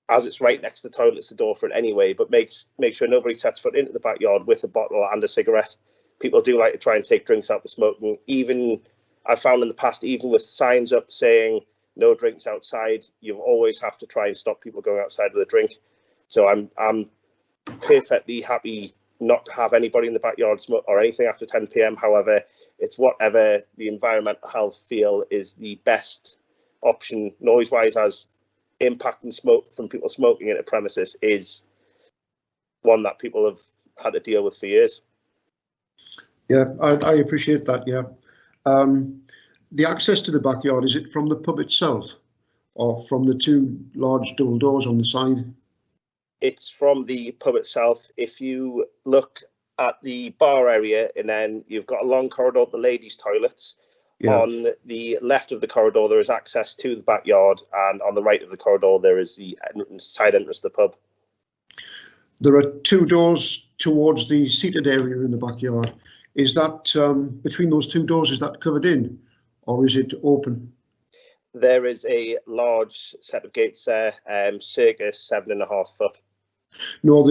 as it's right next to the toilets, the door for it anyway, but make sure nobody sets foot into the backyard with a bottle and a cigarette. People do like to try and take drinks out for smoking. Even I found in the past, even with signs up saying no drinks outside, you always have to try and stop people going outside with a drink. So I'm perfectly happy not to have anybody in the backyard smoke or anything after 10 p.m. However, it's whatever the environmental health feel is the best option noise-wise, as impact and smoke from people smoking in a premises is one that people have had to deal with for years. Yeah, I appreciate that. Yeah, the access to the backyard, is it from the pub itself or from the two large double doors on the side? It's from the pub itself. If you look at the bar area, and then you've got a long corridor, the ladies' toilets. Yeah. On the left of the corridor, there is access to the backyard, and on the right of the corridor, there is the side entrance to the pub. There are two doors towards the seated area in the backyard. Is that between those two doors, is that covered in or is it open? There is a large set of gates there, circa 7.5 foot. No,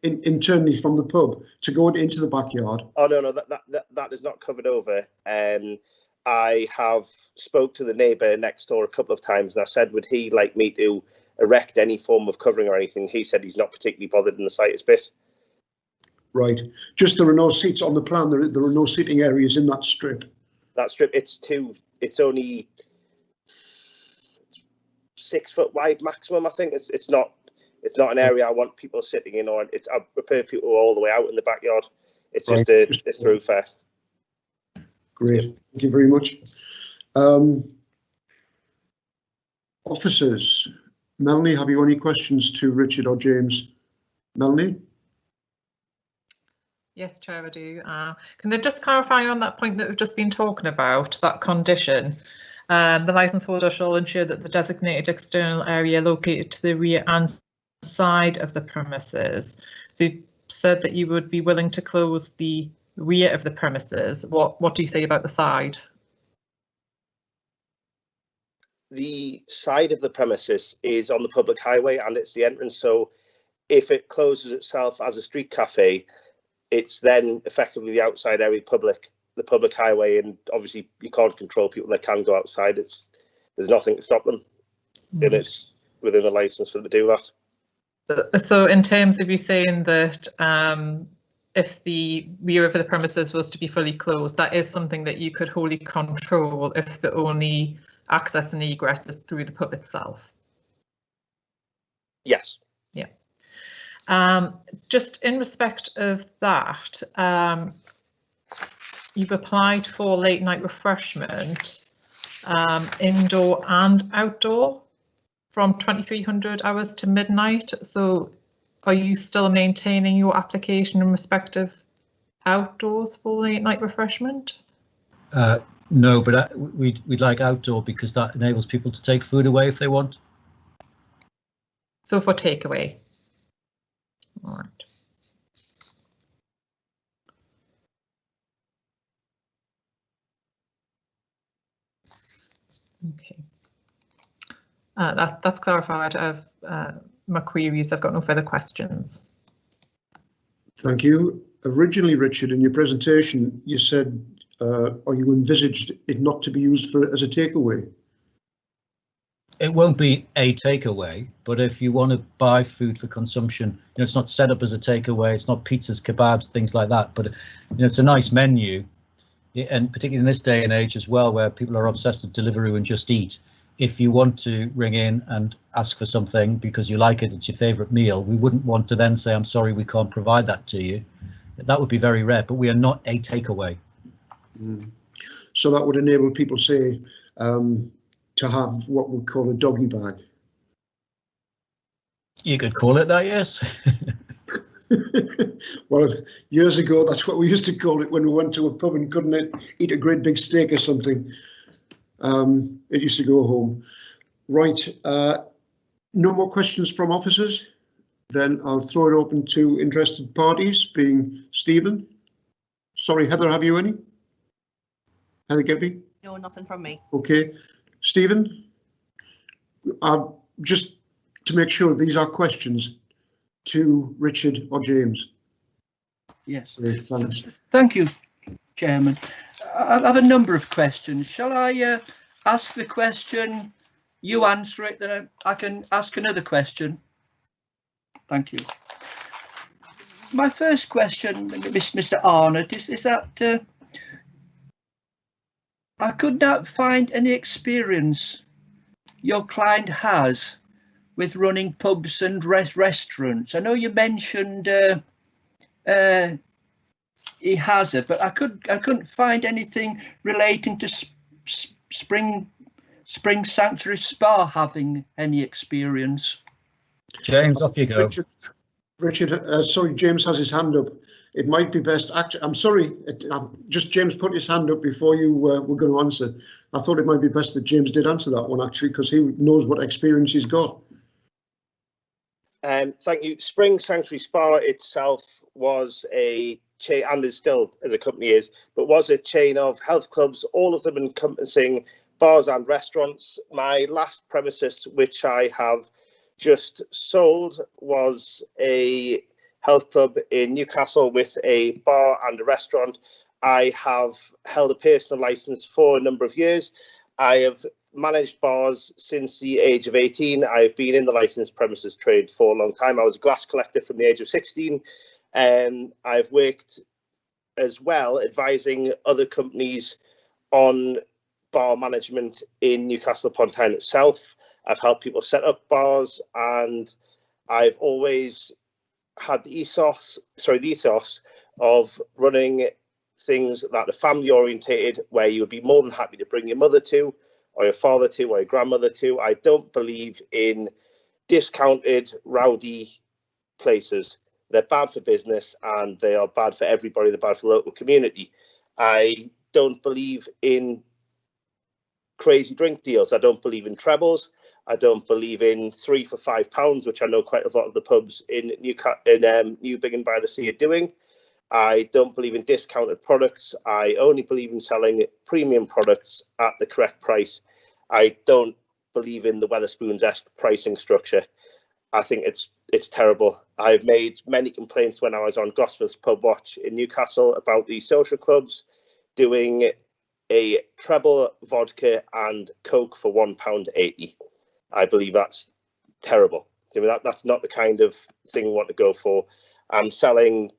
internally from the pub to go into the backyard. Oh no, that is not covered over. I have spoke to the neighbour next door a couple of times, and I said, would he like me to erect any form of covering or anything? He said he's not particularly bothered in the slightest bit. Right. Just there are no seats on the plan. There are no seating areas in that strip. That strip, it's only 6 foot wide maximum. I think it's not an area I want people sitting in, or I prefer people all the way out in the backyard. It's just a thoroughfare. Great, thank you very much. Officers, Melanie, have you any questions to Richard or James? Melanie? Yes, Chair, I do. Can I just clarify on that point that we've just been talking about, that condition? The licence holder shall ensure that the designated external area located to the rear and side of the premises. So you said that you would be willing to close the rear of the premises. What do you say about the side? The side of the premises is on the public highway and it's the entrance. So if it closes itself as a street cafe, it's then effectively the outside area, the public highway, and obviously you can't control people that can go outside. There's nothing to stop them, and it's within the licence for them to do that. So in terms of you saying that if the rear of the premises was to be fully closed, that is something that you could wholly control if the only access and egress is through the pub itself? Yes. Yeah. Just in respect of that, you've applied for late night refreshment, indoor and outdoor, from 2300 hours to midnight. So are you still maintaining your application in respect of outdoors for late night refreshment? No, but we'd like outdoor because that enables people to take food away if they want. So for takeaway. All right. Okay. That's clarified. I've my queries. I've got no further questions. Thank you. Originally, Richard, in your presentation, you said, or you envisaged it not to be used as a takeaway. It won't be a takeaway, but if you want to buy food for consumption, it's not set up as a takeaway. It's not pizzas, kebabs, things like that. But it's a nice menu, and particularly in this day and age as well, where people are obsessed with Deliveroo and Just Eat. If you want to ring in and ask for something because you like it, it's your favourite meal, we wouldn't want to then say, I'm sorry, we can't provide that to you. That would be very rare, but we are not a takeaway. So that would enable people, say, to have what we call a doggy bag. You could call it that, yes. Well, years ago, that's what we used to call it when we went to a pub and couldn't eat a great big steak or something. It used to go home. Right. No more questions from officers? Then I'll throw it open to interested parties, being Stephen. Sorry, Heather, have you any? Heather Gebby? No, nothing from me. Okay. Stephen? Just to make sure, these are questions to Richard or James. Yes. Great, thanks. Thank you, Chairman. I have a number of questions. Shall I ask the question, you answer it, then I can ask another question? Thank you. My first question, Mr. Arnott, is that I could not find any experience your client has with running pubs and restaurants. I know you mentioned he has it, but I couldn't find anything relating to Spring Sanctuary Spa having any experience. James, off you go. Richard, sorry, James has his hand up. It might be best. Actually, I'm sorry. Just James put his hand up before you were going to answer. I thought it might be best that James did answer that one, actually, because he knows what experience he's got. Thank you. Spring Sanctuary Spa itself was a chain, and is still, as a company is, but was a chain of health clubs, all of them encompassing bars and restaurants. My last premises, which I have just sold, was a health club in Newcastle with a bar and a restaurant. I have held a personal license for a number of years. I have managed bars since the age of 18. I've been in the licensed premises trade for a long time. I was a glass collector from the age of 16. I've worked as well advising other companies on bar management in Newcastle upon Tyne itself. I've helped people set up bars, and I've always had the ethos of running things that are family orientated, where you would be more than happy to bring your mother to, or your father to, or your grandmother to. I don't believe in discounted, rowdy places. They're bad for business, and they are bad for everybody. They're bad for the local community. I don't believe in crazy drink deals. I don't believe in trebles. I don't believe in 3 for £5, which I know quite a lot of the pubs in New Biggin by the Sea are doing. I don't believe in discounted products. I only believe in selling premium products at the correct price. I don't believe in the Wetherspoons-esque pricing structure. I think it's terrible. I've made many complaints when I was on Gosforth's Pub Watch in Newcastle about these social clubs doing a treble vodka and Coke for £1.80. I believe that's terrible. I mean, that's not the kind of thing we want to go for. I'm selling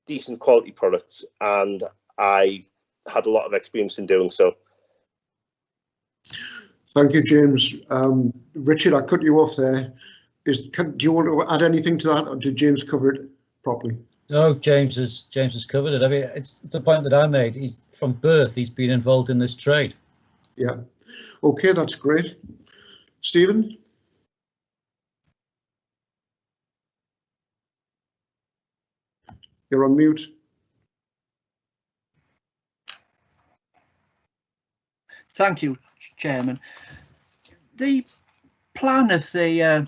decent quality products, and I had a lot of experience in doing so. Thank you, James. Richard, I cut you off there. Do you want to add anything to that, or did James cover it properly? No, James has covered it. I mean, it's the point that I made. From birth, he's been involved in this trade. Yeah. Okay, that's great. Stephen? You're on mute. Thank you, Chairman. The plan of the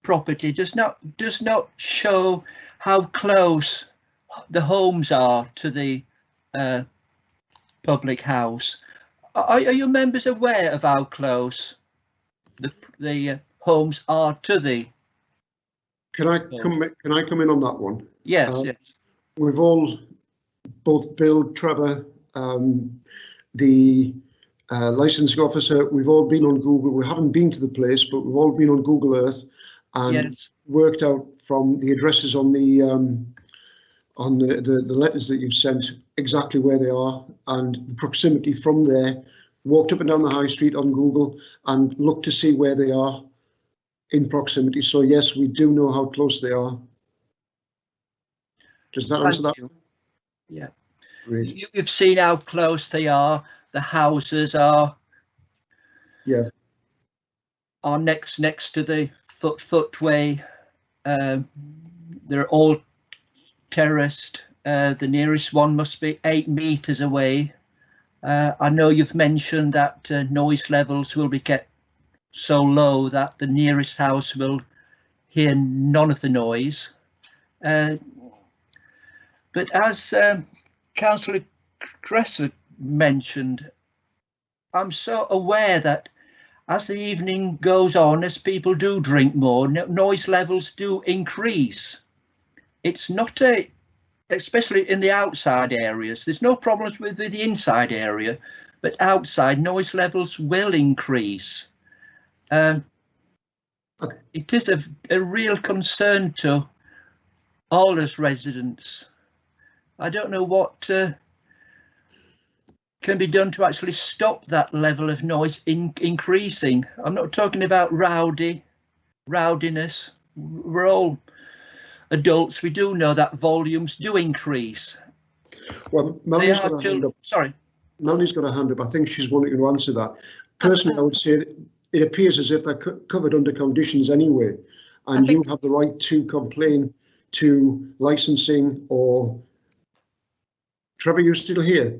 property does not show how close the homes are to the public house. Are your members aware of how close the homes are to the? Can I come in on that one? Yes, yes. We've all, both Bill, Trevor, the licensing officer, we've all been on Google. We haven't been to the place, but we've all been on Google Earth and worked out from the addresses on the letters that you've sent exactly where they are and the proximity from there. Walked up and down the high street on Google and looked to see where they are in proximity. So yes, we do know how close they are. Does that answer that? Yeah. Great. You've seen how close they are. The houses are. Yeah. Are next to the footway. They're all terraced. The nearest one must be 8 meters away. I know you've mentioned that noise levels will be kept so low that the nearest house will hear none of the noise. But as Councillor Cressford mentioned, I'm so aware that as the evening goes on, as people do drink more, noise levels do increase. It's not especially in the outside areas. There's no problems with the inside area, but outside noise levels will increase. It is a real concern to all us residents. I don't know what can be done to actually stop that level of noise increasing. I'm not talking about rowdiness. We're all adults. We do know that volumes do increase. Well, Melanie's got a hand up. Sorry. Melanie's got a hand up. I think she's wanting to answer that. Personally, I would say it appears as if they're covered under conditions anyway, and you have the right to complain to licensing or. Trevor, you still here?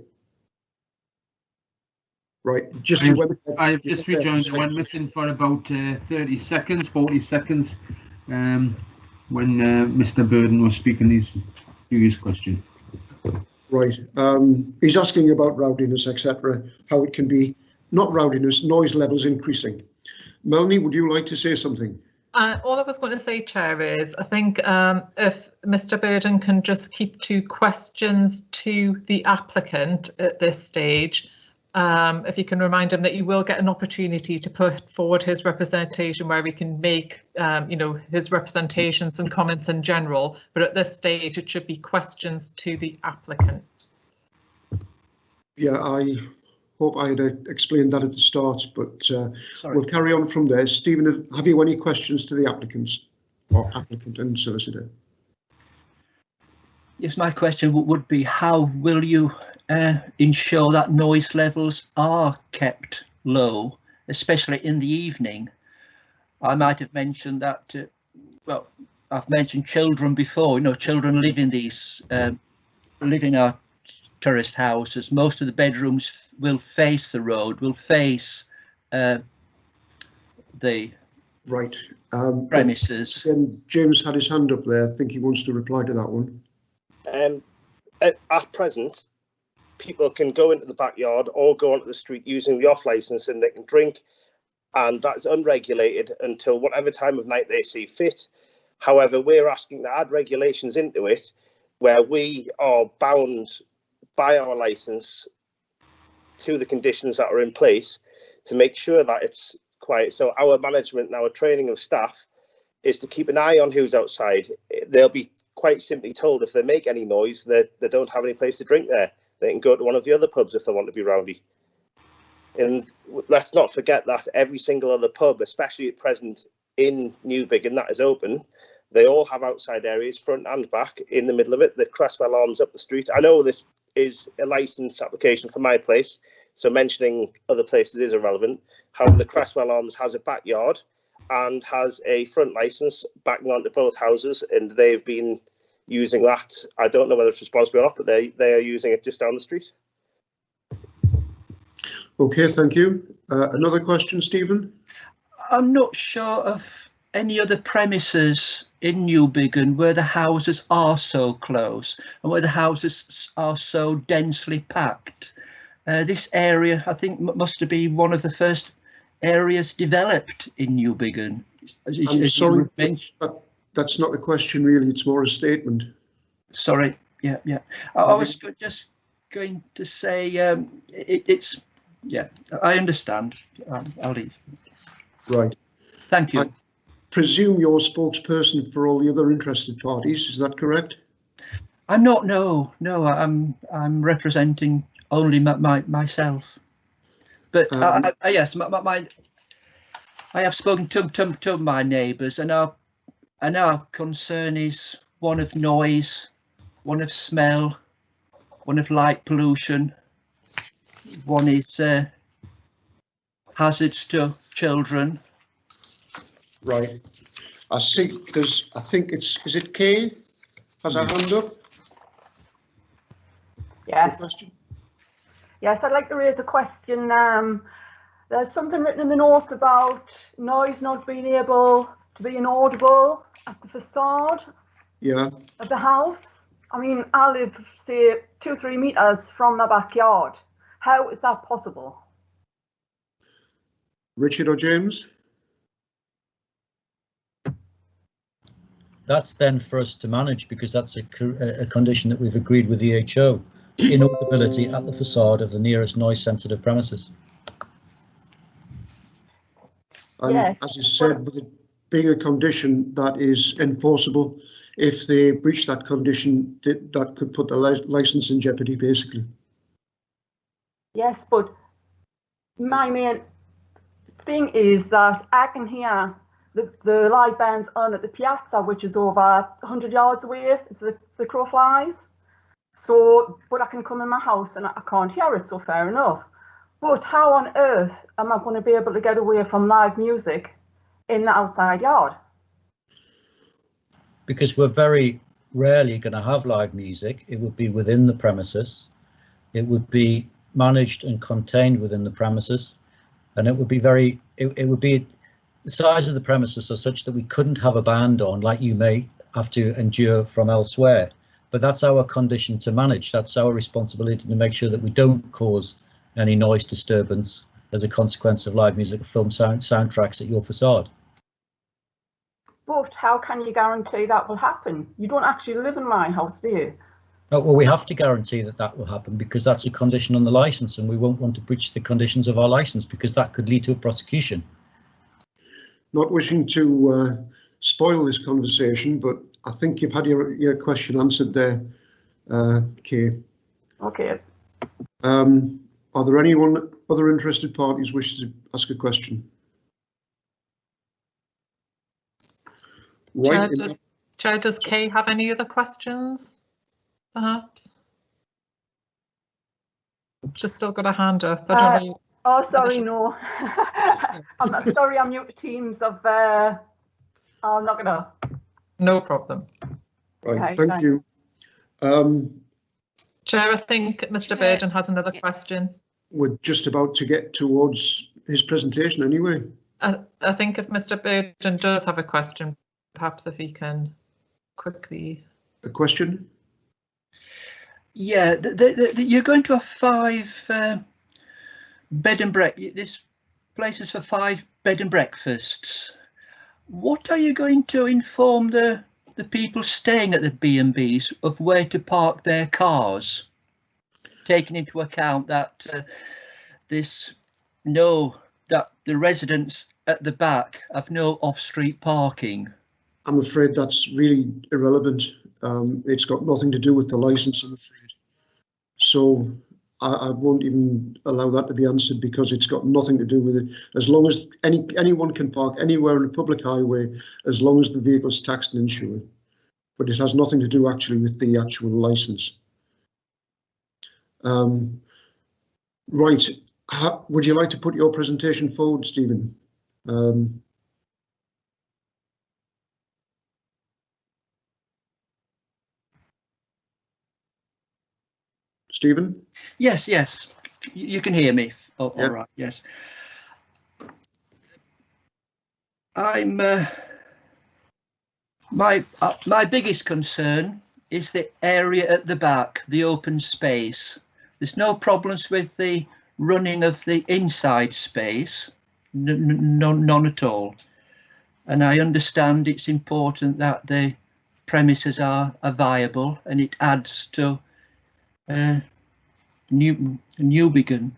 Right. I've just rejoined. I went missing for about 30 seconds, 40 seconds, when Mr. Burden was speaking his previous question. Right. He's asking about rowdiness, etc. How it can be not rowdiness, noise levels increasing. Melanie, would you like to say something? All I was going to say, Chair, is I think if Mr. Burden can just keep 2 questions to the applicant at this stage, if you can remind him that you will get an opportunity to put forward his representation where we can make, you know, his representations and comments in general. But at this stage, it should be questions to the applicant. Yeah, I hope I had explained that at the start, but we'll carry on from there. Stephen, have you any questions to the applicants or applicant and solicitor? Yes, my question would be, how will you ensure that noise levels are kept low, especially in the evening? I might have mentioned that, well, I've mentioned children before. You know, children live in these, live in our terraced houses. Most of the bedrooms will face the road, will face the premises. And James had his hand up there. I think he wants to reply to that one. At present, people can go into the backyard or go onto the street using the off licence and they can drink, and that's unregulated until whatever time of night they see fit. However, we're asking to add regulations into it where we are bound by our licence to the conditions that are in place to make sure that it's quiet. So our management and our training of staff is to keep an eye on who's outside. They'll be quite simply told if they make any noise that they don't have any place to drink there. They can go to one of the other pubs if they want to be rowdy. And let's not forget that every single other pub, especially at present in Newbig, and that is open, they all have outside areas, front and back, in the middle of it. The Cresswell Arms up the street. I know this is a licence application for my place, so mentioning other places is irrelevant. However, the Cresswell Arms has a backyard and has a front licence backing onto both houses, and they've been using that. I don't know whether it's responsible or not, but they are using it just down the street. Okay, thank you. Another question, Stephen? I'm not sure of any other premises in Newbiggin where the houses are so close and where the houses are so densely packed? This area, I think, must have been one of the first areas developed in Newbiggin. I'm sorry, that's not a question really, it's more a statement. Sorry, yeah. I was just going to say it's, yeah, I understand. I'll leave. Right. Thank you. I presume you're spokesperson for all the other interested parties, is that correct? I'm not, no, I'm representing only myself. But yes, I have spoken to my neighbours, and our concern is one of noise, one of smell, one of light pollution, one is hazards to children. Right. I think it's, is it Kay? Has her hand up? Yes. Yes, I'd like to raise a question. There's something written in the notes about noise not being able to be inaudible at the facade of the house. I mean, I live, say, 2-3 meters from the backyard. How is that possible? Richard or James? That's then for us to manage, because that's a condition that we've agreed with the HO. Inaudibility at the facade of the nearest noise-sensitive premises. And yes, as you said, with it being a condition that is enforceable, if they breach that condition, that could put the license in jeopardy, basically. Yes, but my main thing is that I can hear the live bands on at the piazza, which is over 100 yards away as the crow flies. So, but I can come in my house and I can't hear it, so fair enough. But how on earth am I going to be able to get away from live music in the outside yard? Because we're very rarely going to have live music. It would be within the premises. It would be managed and contained within the premises. And it would be the size of the premises are such that we couldn't have a band on like you may have to endure from elsewhere. But that's our condition to manage. That's our responsibility to make sure that we don't cause any noise disturbance as a consequence of live music or film soundtracks at your facade. But how can you guarantee that will happen? You don't actually live in my house, do you? Oh, well, we have to guarantee that will happen because that's a condition on the license, and we won't want to breach the conditions of our license because that could lead to a prosecution. Not wishing to spoil this conversation, but I think you've had your question answered there, Kay. Okay. Are there anyone other interested parties wish to ask a question? Right. Chair, does Kay have any other questions? Perhaps. Just still got a hand up. I don't know. Oh, sorry, no. I'm sorry, I'm new to Teams. I'm not gonna. No problem. Right, okay, thank you. Chair, I think Mr. Burden has another question. We're just about to get towards his presentation anyway. I think if Mr. Burden does have a question, perhaps if he can quickly. A question? Yeah, you're going to have 5 bed and breakfast. This place is for 5 bed and breakfasts. What are you going to inform the people staying at the B&Bs of where to park their cars, taking into account that that the residents at the back have no off-street parking? I'm afraid that's really irrelevant. It's got nothing to do with the license, I'm afraid. So I won't even allow that to be answered because it's got nothing to do with it. As long as anyone can park anywhere on a public highway, as long as the vehicle's taxed and insured. But it has nothing to do actually with the actual license. Right. Would you like to put your presentation forward, Stephen? Stephen? Yes, you can hear me. Oh, yeah. All right, yes. I'm My biggest concern is the area at the back, the open space. There's no problems with the running of the inside space, none at all. And I understand it's important that the premises are viable, and it adds to Newbiggin.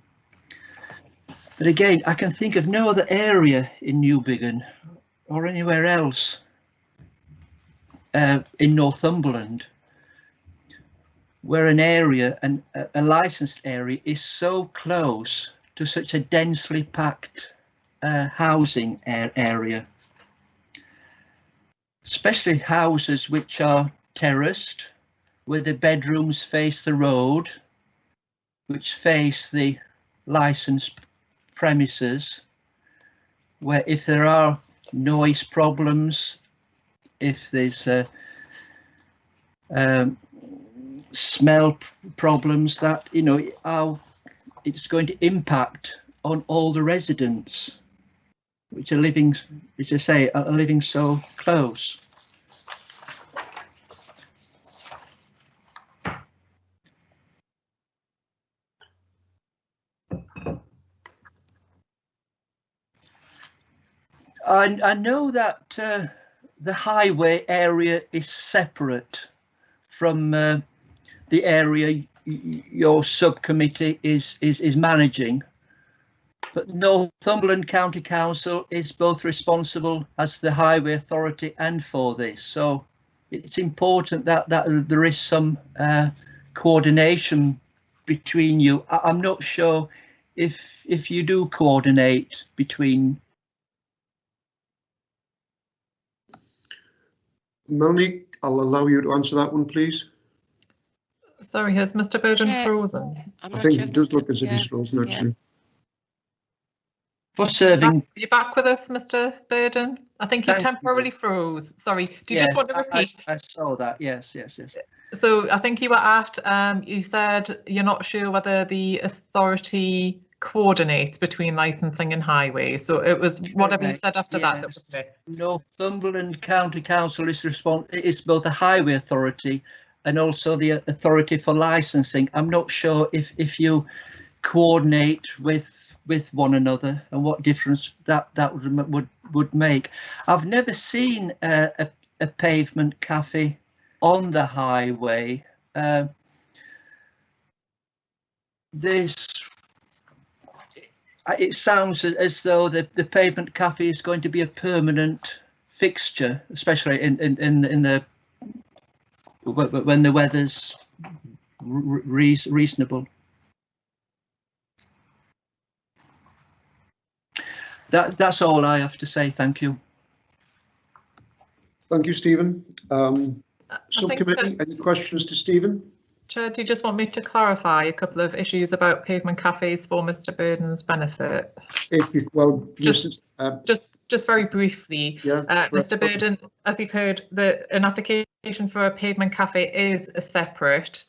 But again, I can think of no other area in Newbiggin or anywhere else in Northumberland where an area, a licensed area, is so close to such a densely packed housing area. Especially houses which are terraced, where the bedrooms face the road, which face the licensed premises, where if there are noise problems, if there's smell problems, that, you know, how it's going to impact on all the residents which are living, which I say, are living so close. I know that the highway area is separate from the area your subcommittee is managing, but Northumberland County Council is both responsible as the highway authority and for this, so it's important that there is some coordination between you. I'm not sure if you do coordinate between. Melanie, I'll allow you to answer that one, please. Sorry, has Mr. Burden frozen? I think it does look as if he's frozen, actually. Yeah. For serving. You're back with us, Mr. Burden? I think you temporarily froze. Sorry, do you just want to repeat? I saw that, yes. So I think you were at, you said you're not sure whether the authority coordinates between licensing and highways. So it was whatever you said after that was it. Northumberland County Council is both a highway authority and also the authority for licensing. I'm not sure if you coordinate with one another and what difference that would make. I've never seen a pavement cafe on the highway. It sounds as though the pavement cafe is going to be a permanent fixture, especially in the when the weather's reasonable. That's all I have to say. Thank you. Thank you, Stephen. Subcommittee, any questions to Stephen? Chair, do you just want me to clarify a couple of issues about pavement cafes for Mr. Burden's benefit? If you, well, just very briefly, Mr. Burden, as you've heard, an application for a pavement cafe is a separate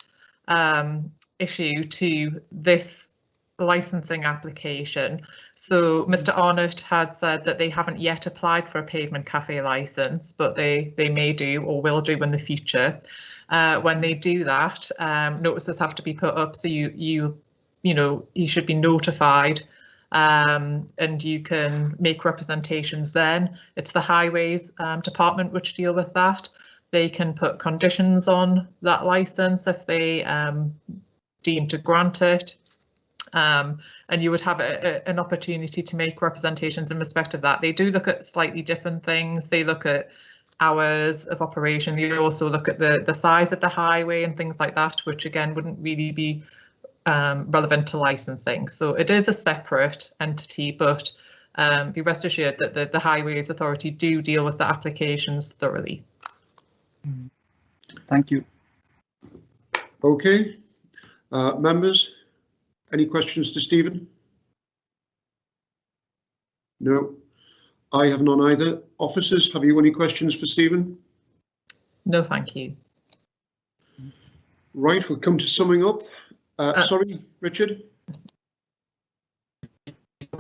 issue to this licensing application. So Mr. Arnott had said that they haven't yet applied for a pavement cafe license, but they may do or will do in the future. When they do that, notices have to be put up, so you should be notified, and you can make representations then. It's the Highways Department which deal with that. They can put conditions on that license if they deem to grant it. And you would have an opportunity to make representations in respect of that. They do look at slightly different things. They look at hours of operation. They also look at the size of the highway and things like that, which again wouldn't really be relevant to licensing. So it is a separate entity, but be rest assured that the Highways Authority do deal with the applications thoroughly. Thank you. Okay, members, any questions to Stephen? No, I have none either. Officers, have you any questions for Stephen? No, thank you. Right, we'll come to summing up. Sorry, Richard.